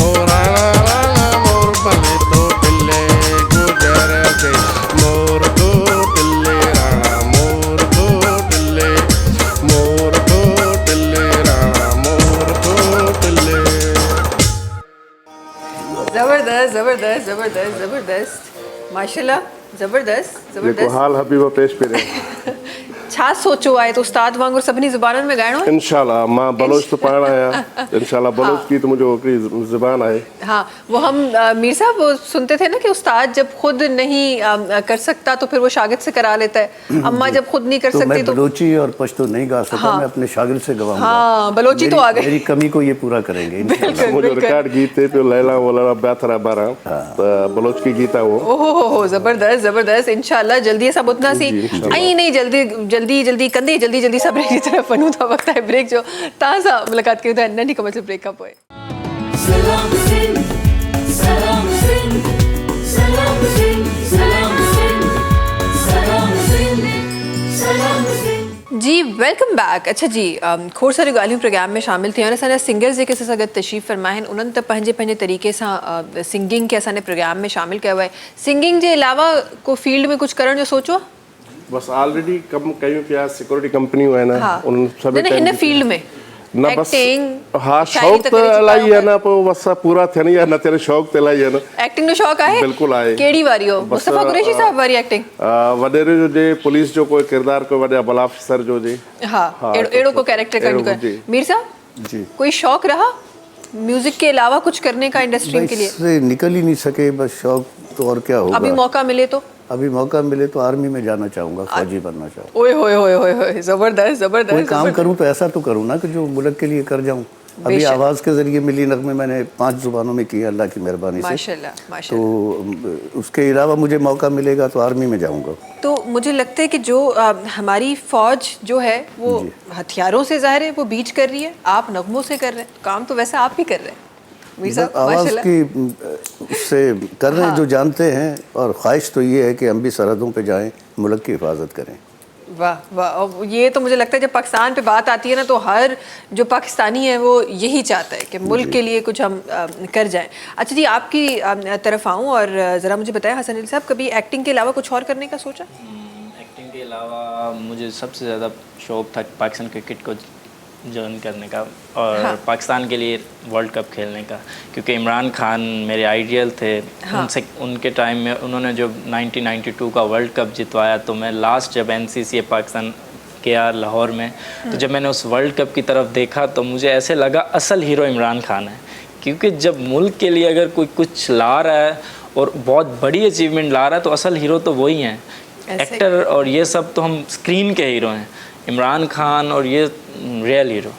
ओ राणा राणा मोर भले तो टिल्ले गुजर दे मोर को टिल्ले राणा मोर को टिल्ले मोर को टिल्ले राणा मोर को टिल्ले जबरदस्त जबरदस्त जबरदस्त जबरदस्त माशाल्लाह जबरदस्त जेको जबरदस्त हाल हबीब पेश पिरे छा सोचो आहे त उस्ताद वांगुरु सभिनी ज़ुबाननि में ॻाइणो आहे? इंशाल्लाह मां बलोच तो पाण आया इंशाल्लाह बलोच की तो मुझे ओकरी जुबान है हाँ वो हम मीर साहब वो सुनते थे ना कि उस्ताद जब खुद नहीं कर सकता तो फिर वो शागिर्द से करा लेता है। अम्मा जब खुद नहीं कर तो सकती मैं तो बलोची और पश्तो नहीं गा सका, हाँ। मैं अपने शागिर्द से गवाऊंगा। हाँ, बलोची तो आ गई। मेरी कमी को ये पूरा करेंगे इंशाल्लाह। बिल्कुल मुझे बिल्कुल। रिकॉर्ड गीत थे पे लैला वोला बैथरा बारा तो बलोच की गीता वो ओहो जबरदस्त जबरदस्त इंशाल्लाह जल्दी ऐसा बुतना सी आई नहीं जल्दी जल्दी जल्दी कंदे जल्दी जल्दी सब ब्रेक की तरफ वनू था वक्त है ब्रेक जो ताज़ा मुलाकात के उधर नन्ही कमल से ब्रेकअप हुए। सलाम सिंह सलाम सिंह सलाम सिंह सलाम सिंह सलाम सिंह सलाम सिंह जी वेलकम बैक। अच्छा जी खोड़ सारी ॻाल्हियूं प्रोग्राम में शामिल थियूं आहिनि। असांजा सिंगर्स जेके असां सां गॾु तशरीफ़ फरमा आहिनि उन्हनि त पंहिंजे पंहिंजे तरीक़े सां सिंगिंग खे असांजे प्रोग्राम में शामिल कयो आहे। सिंगिंग जे अलावा को फील्ड में कुझु करण जो सोचो आहे? बस ऑलरेडी कम कयूं पिया सिक्योरिटी कंपनियूं आहिनि हाँ उन सभु न हिन फील्ड में न बस एक्टिंग हाँ शौक़ त इलाही आहे न पोइ बस पूरा थियणी आहे न थियणी शौक़ त इलाही आहे न एक्टिंग जो शौक़ आहे? बिल्कुलु आहे। कहिड़ी वारी हो? बस, मुस्तफ़ा कुरैशी साहब वारी एक्टिंग? वॾेरे जो हुजे पुलिस जो कोई किरदार कोई वॾा बल ऑफिसर जो हुजे हाँ अहिड़ो को कैरेक्टर करने का। मीर साहब जी कोई शौक रहा म्यूजिक के अलावा कुछ करने का इंडस्ट्री के लिए? इससे निकल ही नहीं सके, बस शौक तो और क्या होगा। अभी मौका मिले तो? अभी मौका मिले तो आर्मी में जाना चाहूँगा, फौजी बनना चाहूँगा। ओए होए होए होए होए जबरदस्त कोई जबरदस्त काम करूँ तो ऐसा तो करूँ ना कि जो मुल्क के लिए कर जाऊँ। अभी बेशक। आवाज़ के जरिए मिली नगमे मैंने 5 जुबानों में किया अल्लाह की मेहरबानी से। माशाल्लाह तो माशाल्लाह। उसके अलावा मुझे मौका मिलेगा तो आर्मी में जाऊँगा। तो मुझे लगता है कि जो हमारी फौज जो है वो हथियारों से ज़ाहिर है वो बीच कर रही है, आप नगमों से कर रहे हैं। काम तो वैसे आप ही कर रहे हैं मीर साहब आवाज़ माशाल्लाह। की उससे कर रहे हैं जो जानते हैं, और ख्वाहिश तो ये है कि हम भी सरहदों पे जाएं, मुल्क की हिफाजत करें। वाह वाह और ये तो मुझे लगता है जब पाकिस्तान पे बात आती है ना तो हर जो पाकिस्तानी है वो यही चाहता है कि मुल्क के लिए कुछ हम कर जाएं। अच्छा जी आपकी तरफ आऊँ और ज़रा मुझे बताएं हसन अली साहब कभी एक्टिंग के अलावा कुछ और करने का सोचा? एक्टिंग के अलावा मुझे सबसे ज़्यादा शौक़ था पाकिस्तान क्रिकेट को ज्वाइन करने का और हाँ। पाकिस्तान के लिए वर्ल्ड कप खेलने का, क्योंकि इमरान खान मेरे आइडियल थे। हाँ। उनसे उनके टाइम में उन्होंने जो 1992 का वर्ल्ड कप जितवाया तो मैं लास्ट जब NCC पाकिस्तान गया लाहौर में तो जब मैंने उस वर्ल्ड कप की तरफ देखा तो मुझे ऐसे लगा असल हीरो इमरान खान है, क्योंकि जब मुल्क के लिए अगर कोई कुछ ला रहा है और बहुत बड़ी अचीवमेंट ला रहा है तो असल हीरो तो वही हैं। ऐसे। एक्टर और ये सब तो हम स्क्रीन के हीरो हैं, इमरान खान और ये रियल हीरो।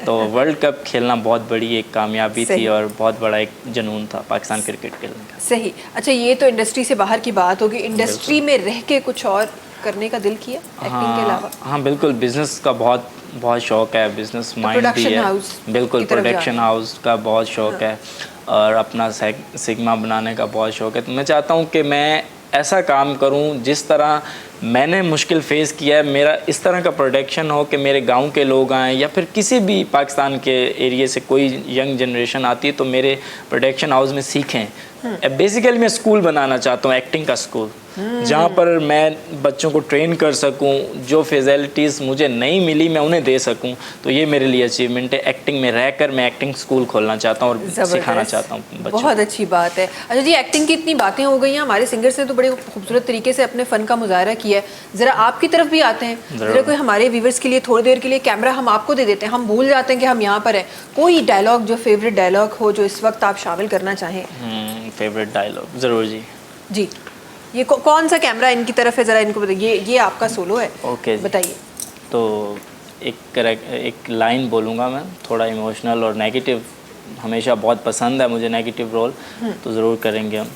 तो वर्ल्ड कप खेलना बहुत बड़ी एक कामयाबी सही। थी और बहुत बड़ा एक जुनून था पाकिस्तान क्रिकेट खेलने का। सही। अच्छा ये तो इंडस्ट्री से बाहर की बात होगी, इंडस्ट्री में रह के कुछ और करने का दिल किया एक्टिंग के अलावा? हाँ बिल्कुल, बिज़नेस का बहुत बहुत शौक़ है, बिज़नेस माइंड भी प्रोडक्शन है। हाउस बिल्कुल की तरफ प्रोडक्शन जाना। हाउस का बहुत शौक़ है और अपना सिग्मा बनाने का बहुत शौक़ है। तो मैं चाहता हूँ कि मैं ऐसा काम करूं जिस तरह मैंने मुश्किल फ़ेस किया है, मेरा इस तरह का प्रोडक्शन हो कि मेरे गांव के लोग आएँ या फिर किसी भी पाकिस्तान के एरिया से कोई यंग जनरेशन आती है तो मेरे प्रोडक्शन हाउस में सीखें। बेसिकली मैं स्कूल बनाना चाहता हूँ, एक्टिंग का स्कूल। जहाँ पर मैं बच्चों को ट्रेन कर सकूं, जो फैसिलिटीज़ मुझे नहीं मिली मैं उन्हें दे सकूं, तो ये मेरे लिए अचीवमेंट है। एक्टिंग में रहकर मैं एक्टिंग स्कूल खोलना चाहता हूँ और सिखाना चाहता हूँ बच्चों को। बहुत अच्छी बात है। अच्छा जी, एक्टिंग की इतनी बातें हो गई हैं, हमारे सिंगर्स ने तो बड़े खूबसूरत तरीके से अपने फ़न का मुजाहरा किया है। ज़रा आपकी तरफ भी आते हैं, ज़रा कोई हमारे व्यूवर्स के लिए थोड़ी देर के लिए कैमरा हम आपको दे देते हैं, हम भूल जाते हैं कि हम यहाँ पर हैं। कोई डायलॉग जो फेवरेट डायलॉग हो जो इस वक्त आप शामिल करना चाहें? फेवरेट डायलॉग ज़रूर जी। जी, ये कौन सा कैमरा इनकी तरफ है, ज़रा इनको बताइए। ये आपका सोलो है? ओके, बताइए। तो एक लाइन बोलूँगा मैं, थोड़ा इमोशनल और नेगेटिव, हमेशा बहुत पसंद है मुझे नेगेटिव रोल, तो ज़रूर करेंगे हम।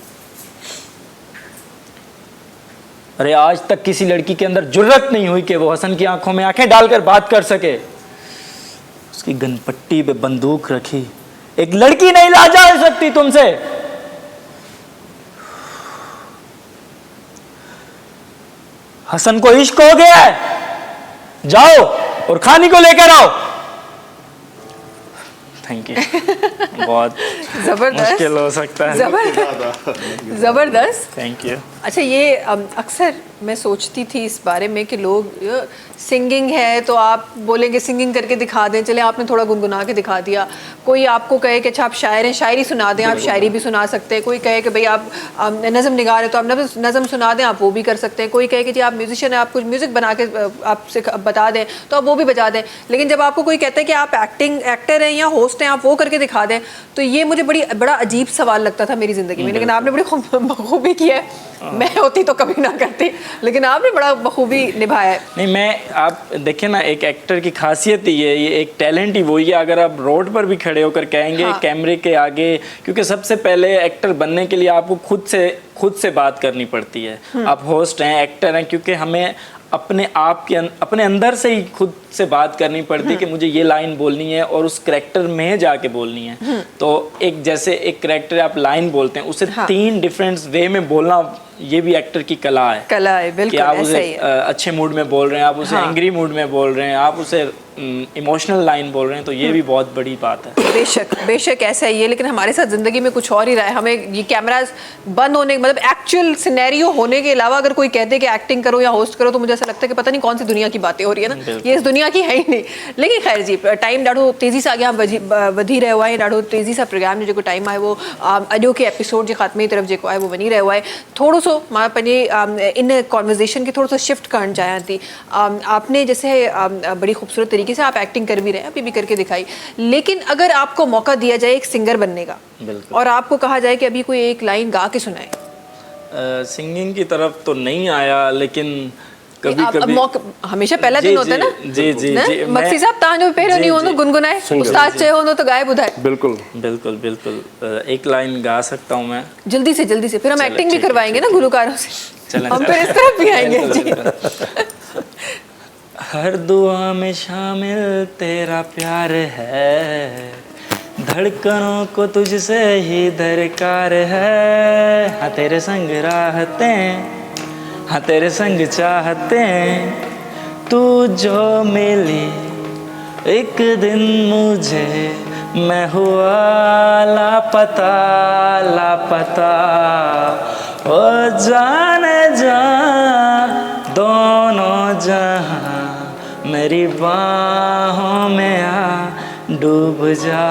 अरे आज तक किसी लड़की के अंदर जुर्रत नहीं हुई कि वो हसन की आंखों में आंखें डालकर बात कर सके। उसकी गनपट्टी पे बंदूक रखी, एक लड़की नहीं लाजा सकती तुमसे। हसन को इश्क हो गया है, जाओ और खानी को लेकर आओ। Thank you. बहुत जबरदस्त, मुश्किल हो सकता है। जबरदस्त। Thank you. अच्छा, ये अक्सर मैं सोचती थी इस बारे में कि लोग सिंगिंग है तो आप बोलेंगे सिंगिंग करके दिखा दें, चले आपने थोड़ा गुनगुना के दिखा दिया। कोई आपको कहे कि अच्छा आप शायर हैं, शायरी सुना दें, आप शायरी भी सुना सकते हैं। कोई कहे कि भाई आप नज़म निगार है तो आप नज़म सुना दें, आप वो भी कर सकते हैं। कोई कहे कि जी आप म्यूजिशियन हैं, आप कुछ म्यूज़िक बना के आप बता दें तो आप वो भी बजा दें। लेकिन जब आपको कोई कहता है कि आप एक्टर हैं या होस्ट हैं, आप वो करके दिखा दें, तो ये मुझे बड़ा अजीब सवाल लगता था मेरी ज़िंदगी में। लेकिन आपने बड़ी बखूबी किया है। मैं होती तो कभी ना करती, लेकिन आपने बड़ा बखूबी निभाया है। नहीं, आप देखिए ना, एक एक्टर की खासियत ही है, ये एक टैलेंट ही वही है। अगर आप रोड पर भी खड़े होकर कहेंगे हाँ। कैमरे के आगे, क्योंकि सबसे पहले एक्टर बनने के लिए आपको खुद से बात करनी पड़ती है। आप होस्ट हैं, एक्टर हैं, क्योंकि हमें अपने अंदर से ही खुद से बात करनी पड़ती है कि मुझे ये लाइन बोलनी है और उस करैक्टर में जाके बोलनी है। तो जैसे एक करैक्टर आप लाइन बोलते हैं, उसे 3 डिफरेंट वे में बोलना, ये भी एक्टर की कला है। बिल्कुल, कि आप उसे अच्छे मूड में बोल रहे हैं, आप उसे एंग्री मूड में बोल रहे हैं, आप उसे इमोशनल लाइन बोल रहे हैं, तो ये भी बहुत बड़ी बात है। बेशक ऐसा ही है, लेकिन हमारे साथ ज़िंदगी में कुछ और ही रहा है। हमें ये कैमरास बंद होने, मतलब एक्चुअल सिनेरियो होने के अलावा अगर कोई कहते कि एक्टिंग करो या होस्ट करो, तो मुझे ऐसा लगता है कि पता नहीं कौन सी दुनिया की बातें हो रही है ना, ये इस दुनिया की है ही नहीं। लेकिन खैर जी, टाइम ॾाढो तेज़ी सां अॻियां वधी रहियो आहे, ॾाढो तेज़ी सां प्रोग्राम जो जेको टाइम आहे वो अॼो के एपिसोड जे ख़ात्मे जी तरफ़ जेको आहे वो वञी रहियो आहे। थोरो सो मां पंहिंजे इन कॉन्वर्जेशन खे थोरो सो शिफ्ट करणु चाहियां थी। आपने जैसे बड़ी खूबसूरत तरीके से आप एक्टिंग कर भी रहे हैं, अभी भी करके दिखाई, लेकिन अगर आपको मौका दिया जाए एक सिंगर बनने का और आपको कहा जाए कि अभी कोई एक लाइन गा के सुनाए। सिंगिंग की तरफ तो नहीं आया, लेकिन कभी हमेशा पहला दिन होता है ना। जी मक्सी साहब तव्हां जो पहिरियों ॾींहुं हूंदो गुनगुनाए, उस्ताद चयो हूंदो तो गाए ॿुधाए। बिल्कुल एक लाइन गा सकता हूँ मैं। जल्दी से फिर हम एक्टिंग भी करवाएंगे ना गुलकारों से, हम फिर इस तरफ भी आएंगे। हर दुआ में शामिल तेरा प्यार है, धड़कनों को तुझसे ही दरकार है। हाँ तेरे संग राहतें, हाँ तेरे संग चाहते, तू जो मिली एक दिन मुझे, मैं हुआ लापता ओ जाने जा दोनों जहां, मेरी बाहों में आ डूब जा।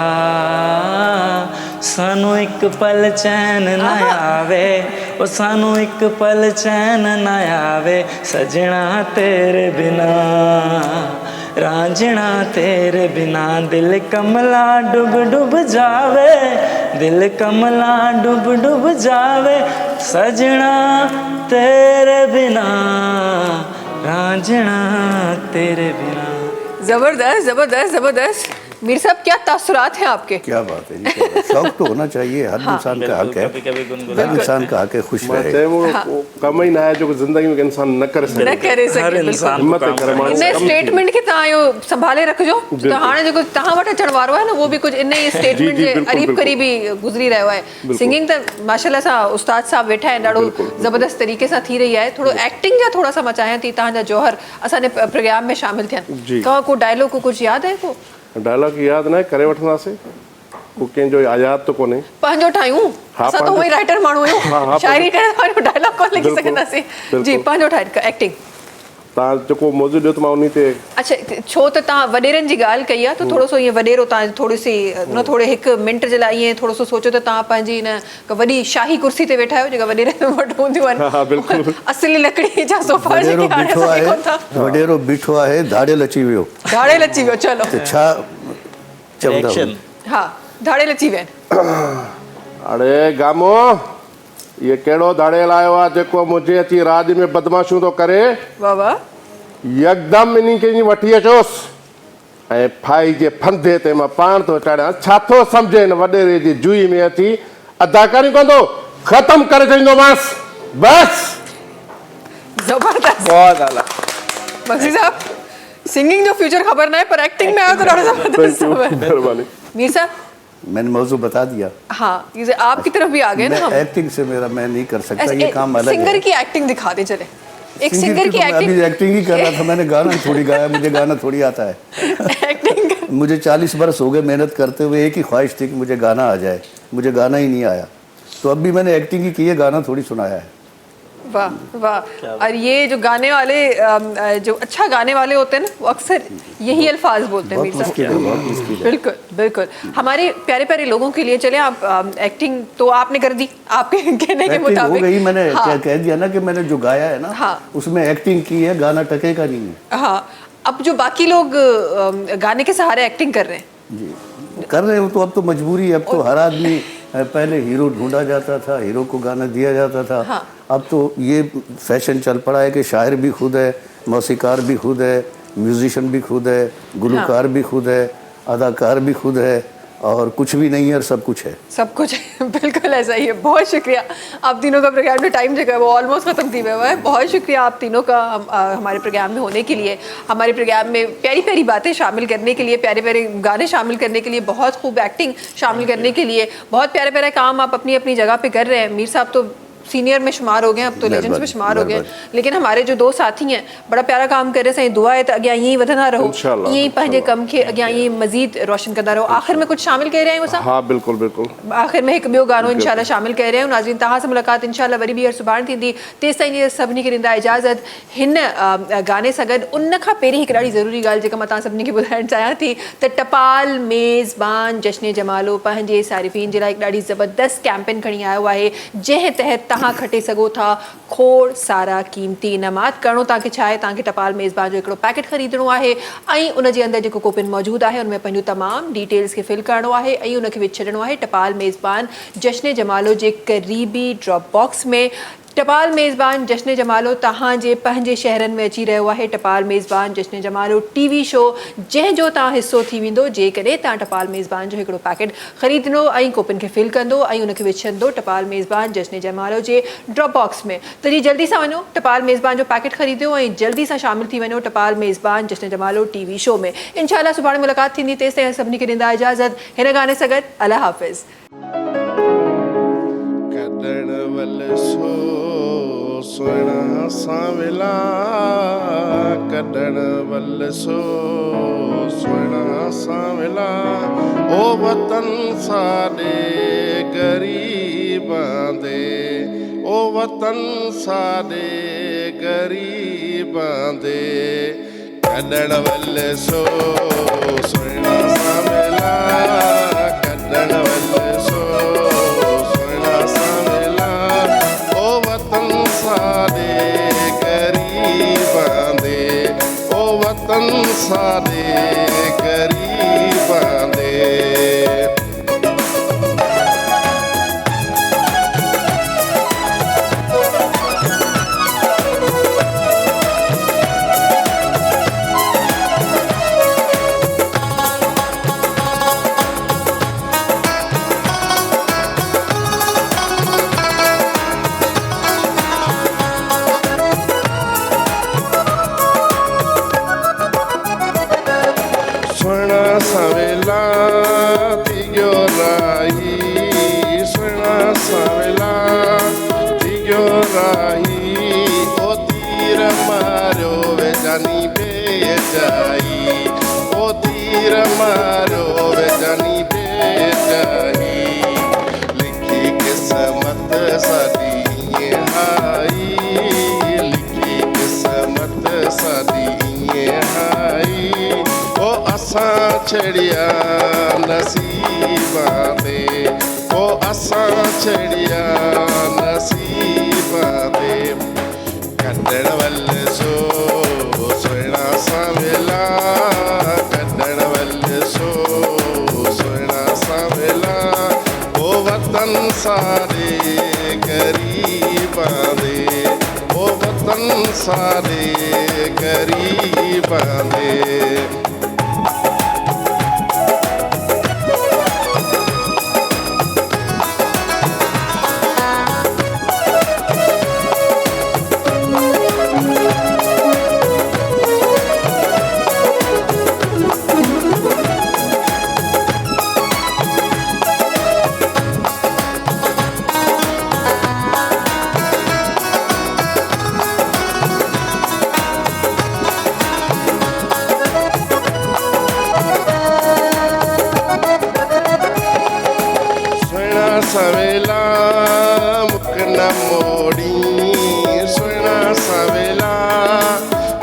सानू एक पल चैन न आवे, ओ सानू एक पल चैन न आवे, सजना तेरे बिना, रांझना तेरे बिना, दिल कमला डूब जावे, दिल कमला डूब जावे, सजना तेरे बिना, रांझना तेरे बिना। जबरदस्त। मीर साहब, क्या तासुरात हैं आपके? क्या बात है जी, क्या बात। शौक तो होना चाहिए, हर इंसान का हक है, हर इंसान का हक है खुश रहे। चाहे वो कम ही ना है जो जिंदगी में इंसान न करे हर इंसान हिम्मत करे माण्हू इन स्टेटमेंट खे तव्हां इहो संभाले रखिजो, त हाणे जेको तव्हां वटि अचण वारो आहे न, वो बि कुझु इन ई स्टेटमेंट जे करीब करीबी गुज़री रहियो आहे। सिंगिंग त माशाल्लाह सां उस्ताद साहब वेठा आहिनि, ॾाढो ज़बरदस्त तरीक़े सां थी रही आहे। थोरो एक्टिंग जा थोरा सा मां चाहियां थी तव्हांजा जौहर असांजे प्रोग्राम में शामिल थियनि। को डायलॉग को कुझु यादि आहे? को डायलॉग यादि न आहे, करे वठंदासीं। को कंहिंजो यादि त कोन्हे पंहिंजो ठाहियूं हा, असां त पंहिंजो। उहे राइटर माण्हू हा, आहियूं हा, शाइरी करे पंहिंजो डायलॉग कोन लिखी बिल्कुलु, सघंदासीं जी बिल्कुलु। पंहिंजो ठाहे एक्टिंग तव्हां जेको मौज़ू ॾियो त मां उन ते अच्छा छो त तव्हां वॾेरनि जी ॻाल्हि कई आहे त थोरो सो ईअं वॾेरो तव्हां थोरी सी न थोरे हिकु मिंट जे लाइ ईअं थोरो सो सोचो त तव्हां पंहिंजी हिन वॾी शाही कुर्सी ते वेठा आहियो जेका वॾेरनि वटि हूंदियूं हा, हा, बिल्कुलु। आहिनि असली लकड़ी जा सोफा वॾेरो जेके हाणे बीठो असां आहे कोन था वॾेरो बीठो आहे धाड़ेल अची वियो धाड़ेल अची वियो चलो त छा चवंदा एक्शन हा धाड़ेल अची विया आहिनि अड़े गामो इहे कहिड़ो धाड़ेल आयो आहे जेको मुंहिंजे अची राज में बदमाशियूं थो करे वाह वाह यकदमि इन खे ईअं वठी अचोसि ऐं फाई जे फंदे ते मां पाण थो चढ़ियां छा थो सम्झे हिन वॾेरे जी जुई में अची अदाकारी कंदो ख़तमु करे छॾींदोमांसि बसि ज़बरदस्त बहुत आला मक्सी साहब सिंगिंग जो फ्यूचर ख़बर ना है पर एक्टिंग में आयो तो ॾाढो ज़बरदस्त थैंक यू है महिरबानी मीर साहब मैंने मौजू बता दिया हाँ ये आपकी तरफ भी आ गए ना हम मैं एक्टिंग से मेरा मैं नहीं कर सकता ऐसे ये काम अलग सिंगर है की एक्टिंग दिखा दे चले एक सिंगर सिंगर की तो मैं अभी एक्टिंग एक्टिंग ही कर रहा था मैंने गाना थोड़ी गाया मुझे गाना थोड़ी आता है एक्टिंग मुझे 40 बरस हो गए मेहनत करते हुए एक ही ख्वाहिश थी कि मुझे गाना आ जाए मुझे गाना ही नहीं आया तो अब भी मैंने एक्टिंग ही की है गाना थोड़ी सुनाया है वाह वाह और ये जो गाने वाले जो अच्छा गाने वाले होते हैं ना वो अक्सर यही अल्फाज बोलते हैं बहुत मीर साहब मुश्किल है बहुत मुश्किल है बिल्कुल बिल्कुल हमारे प्यारे प्यारे लोगों के लिए चले आप एक्टिंग तो आपने कर दी आपके कहने के एक्टिंग हो मुताबिक गई मैंने हाँ, क्या कह दिया ना कि मैंने जो गाया है ना हाँ। उसमें एक्टिंग की है गाना टके का नहीं है हाँ अब जो बाकी लोग गाने के सहारे एक्टिंग कर रहे हैं जी कर रहे हो तो अब तो मजबूरी है अब तो हर आदमी पहले हीरो ढूंढा जाता था हीरो को गाना दिया जाता था हाँ। अब तो ये फैशन चल पड़ा है कि शायर भी खुद है मौसीकार भी खुद है म्यूजिशियन भी खुद है गुलकार भी खुद है अदाकार भी खुद है और कुछ भी नहीं है और सब कुछ है सब कुछ बिल्कुल ऐसा ही है बहुत शुक्रिया आप तीनों का प्रोग्राम में टाइम जो है वो ऑलमोस्ट ख़त्म थी हुआ है बहुत शुक्रिया आप तीनों का हमारे प्रोग्राम में होने के लिए हमारे प्रोग्राम में प्यारी प्यारी बातें शामिल करने के लिए प्यारे प्यारे गाने शामिल करने के लिए बहुत खूब एक्टिंग शामिल करने के लिए बहुत प्यारे प्यारे काम आप अपनी अपनी जगह पे कर रहे हैं मीर साहब तो सीनियर में शुमार हो गए अब तो लेजेंड्स में शुमार हो गए लेकिन हमारे जो दो साथी हैं बड़ा प्यारा काम कर रहे हैं दुआ है तो अॻियां ईअं ई वधंदा रहो इंशाल्लाह, ईअं ई पंहिंजे कम खे अॻियां ईअं ई मज़ीद रोशन कंदा रहो आख़िर में कुछ शामिल कह रहे हैं साहब हाँ बिल्कुलु बिल्कुलु आख़िर में हिकु ॿियो गानो इंशाल्लाह शामिल करे रहिया आहियूं नाज़रीन तव्हां सां मुलाक़ात इंशाल्लाह वरी बि हर सुभाणे थींदी तेसि ताईं जीअं सभिनी खे ॾींदा इजाज़त हिन गाने सां गॾु उन खां पहिरीं हिकु ॾाढी ज़रूरी ॻाल्हि जेका मां तव्हां सभिनी खे ॿुधाइणु चाहियां थी त टपाल मेज़बान जश्न जमालो पंहिंजे सारिफ़ीन जे लाइ हिकु ॾाढी ज़बरदस्त कैंपेन खणी आयो आहे जंहिं तहत तव्हां खटे सघो था खोड़ सारा क़ीमती इनामात करिणो तव्हांखे छा आहे तव्हांखे टपाल मेज़बान जो हिकिड़ो पैकेट ख़रीदणो आहे ऐं उनजे अंदरि जेको कूपन मौजूदु आहे उनमें पंहिंजूं तमामु डिटेल्स खे फिल करिणो आहे ऐं उनखे विझी छॾिणो आहे टपाल मेज़बान जश्न जमालो जे क़रीबी ड्रॉप बॉक्स में टपाल मेज़बान जश्न जमालो तव्हांजे पंहिंजे शहरनि में अची रहियो आहे टपाल मेज़बान जश्न जमालो टीवी शो जंहिंजो तव्हां हिसो थी वेंदो जेकॾहिं तव्हां टपाल मेज़बान जो हिकिड़ो पैकेट ख़रीदंदो ऐं कूपन खे फिल कंदो ऐं उनखे विझंदो टपाल मेज़बान जश्न जमालो जे ड्रॉप बॉक्स में त जी जल्दी सां वञो टपाल मेज़बान जो पैकेट ख़रीदियो ऐं जल्दी सां शामिल थी वञो टपाल मेज़बान जश्न जमालो टीवी शो में इंशाल्लाह सुभाणे मुलाक़ात थींदी तेसि ताईं सभिनी खे ॾींदा इजाज़त हिन गाने सां गॾु अल्लाह हाफ़िज़ कॾण वल सुहिणा सांवला कॾण वल सुहिणा सांवला ओ वतन साॾे ग़रीबां दे ओ वतन साॾे ग़रीबां दे कॾण वल सुहिणा सांवला कॾण वल सुहिणा सांवला ओ वतन साॾे ग़रीबां दे ओ वतन साॾे ग़रीबां दे मारो वे जानी बे ਜਾਹੀ ਲਿਖੀ ਕਿਸਮਤ ਸਾਡੀ ਇਹ ਹਾਈ ਲਿਖੀ ਕਿਸਮਤ ਸਾਡੀ ਇਹ ਹਾਈ ਉਹ ਅਸਾਂ ਛੜਿਆ ਨਸੀਬਾਂ ਦੇ ਉਹ ਅਸਾਂ ਛੜਿਆ ਨਸੀਬਾਂ ਦੇ ਕੱਢਣ ਵੱਲ ਸੋ ਸੋਹਣਾ ਸਾਵੇਲਾ ਕੱਢਣ ਵੱਲ ਸੋ ਸੋਹਣਾ ਸਾਵੇਲਾ ਉਹ ਵਤਨ ਸਾਰੇ ਗਰੀਬਾਂ ਦੇ ਉਹ ਵਤਨ ਸਾਰੇ ਗਰੀਬਾਂ ਦੇ ਸਵੇਲਾ ਮੁੱਕ ਨਾ ਮੋੜੀ ਸੋਹਣਾ ਸਵੇਲਾ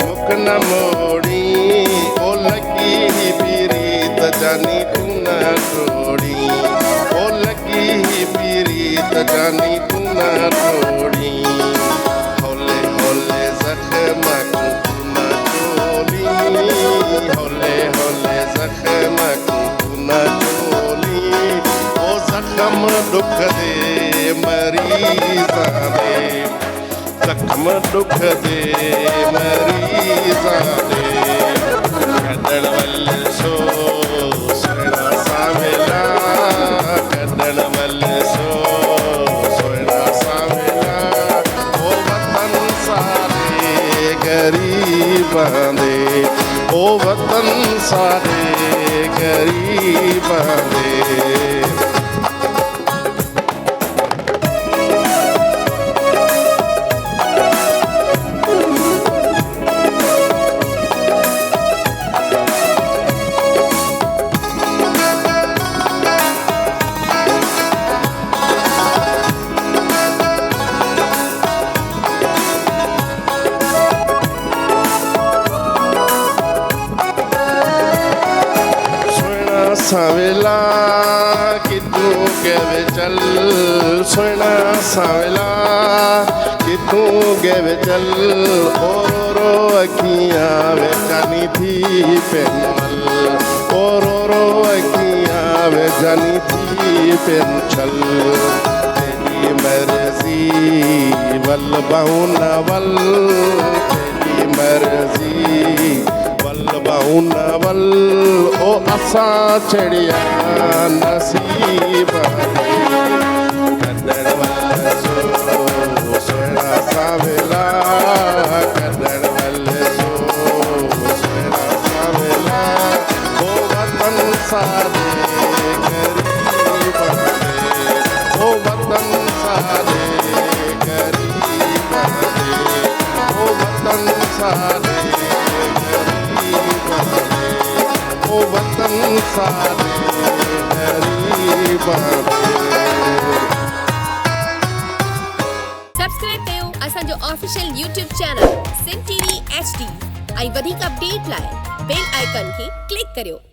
ਮੁੱਕ ਨਾ ਮੋੜੀ ਉਹ ਲੱਗੀ ਹੀ ਪੀਰੀਤ ਜਾਨੀ ਤੂੰ ਨਾ ਤੋੜੀ ਉਹ ਲੱਗੀ ਹੀ ਪੀਰੀਤ ਜਾਨੀ ਤੂੰ ਨਾ ਤੋੜੀ ਹੌਲੇ ਹੌਲੇ ਜ਼ਖਮਾਂ ਤੂੰ ਨਾ ਤੋਲੀ ਹੌਲੇ ਹੌਲੇ ਜ਼ਖਮਾਂ ਤੂੰ ਨਾ ਤੋਲੀ ਉਹ ਜ਼ਖਮ ਦੁੱਖ ਦੇ ਮਰੀਜ਼ਾਂ ਦੇ ਜ਼ਖਮ ਦੁੱਖ ਦੇ ਮਰੀਜ਼ਾਂ ਦੇ ਕੱਢਣ ਵੱਲ ਸੋ ਸੋਹਣਾ ਸਾਵੇਲਾ ਕੱਢਣ ਵੱਲ ਸੋ ਸੋਹਣਾ ਸਾਵੇਲਾ ਉਹ ਵਤਨ ਸਾਰੇ ਗਰੀਬਾਂ ਦੇ ਉਹ ਵਤਨ ਸਾਰੇ ਗਰੀਬਾਂ ਦੇ ਸਾਵੇਲਾ ਕਿ ਤੂੰ ਗਏ ਚੱਲ ਸੋਹਣਾ ਸਾਵੇਲਾ ਕਿ ਤੂੰ ਗਏ ਚੱਲ ਓ ਰੋ ਅੱਖੀਆਂ ਵਿੱਚ ਜਾਨੀ ਥੀ ਪੈਨਲ ਓ ਰੋ ਅੱਖੀਆਂ ਵਿੱਚ ਜਾਨੀ ਥੀ ਪੈਨ ਛਲ ਤੇਰੀ ਮਰਜ਼ੀ ਵੱਲ ਬਾਉਨਾ ਵੱਲ ਤੇਰੀ ਮਰਜ਼ੀ ਬਾਉਨ ਵੱਲ ਉਹ ਅਸਾਂ ਛੜਿਆ ਨਸੀਬਾਂ ਕੱਢਣ ਵੱਲ ਸੋ ਸੋਹਣਾ ਸਾਵੇਲਾ ਕੱਢਣ ਵੱਲ ਸੋ ਸੋਹਣਾ ਸਾਵੇਲਾ ਉਹ ਵਤਨ ਸਾਰੇ ਗਰੀਬਾਂ ਦੇ ਉਹ ਵਤਨ ਸਾਰੇ ਗਰੀਬਾਂ ਦੇ ਉਹ ਵਤਨ ਸਾਰੇ ਉਹ ਵਤਨ ਸਾਰੇ ਗਰੀਬਾਂ सब्सक्राइब कयो असांजो official YouTube channel Sindh TV HD ऐं वधीक अपडेट लाइ बेल आइकन खे क्लिक करियो।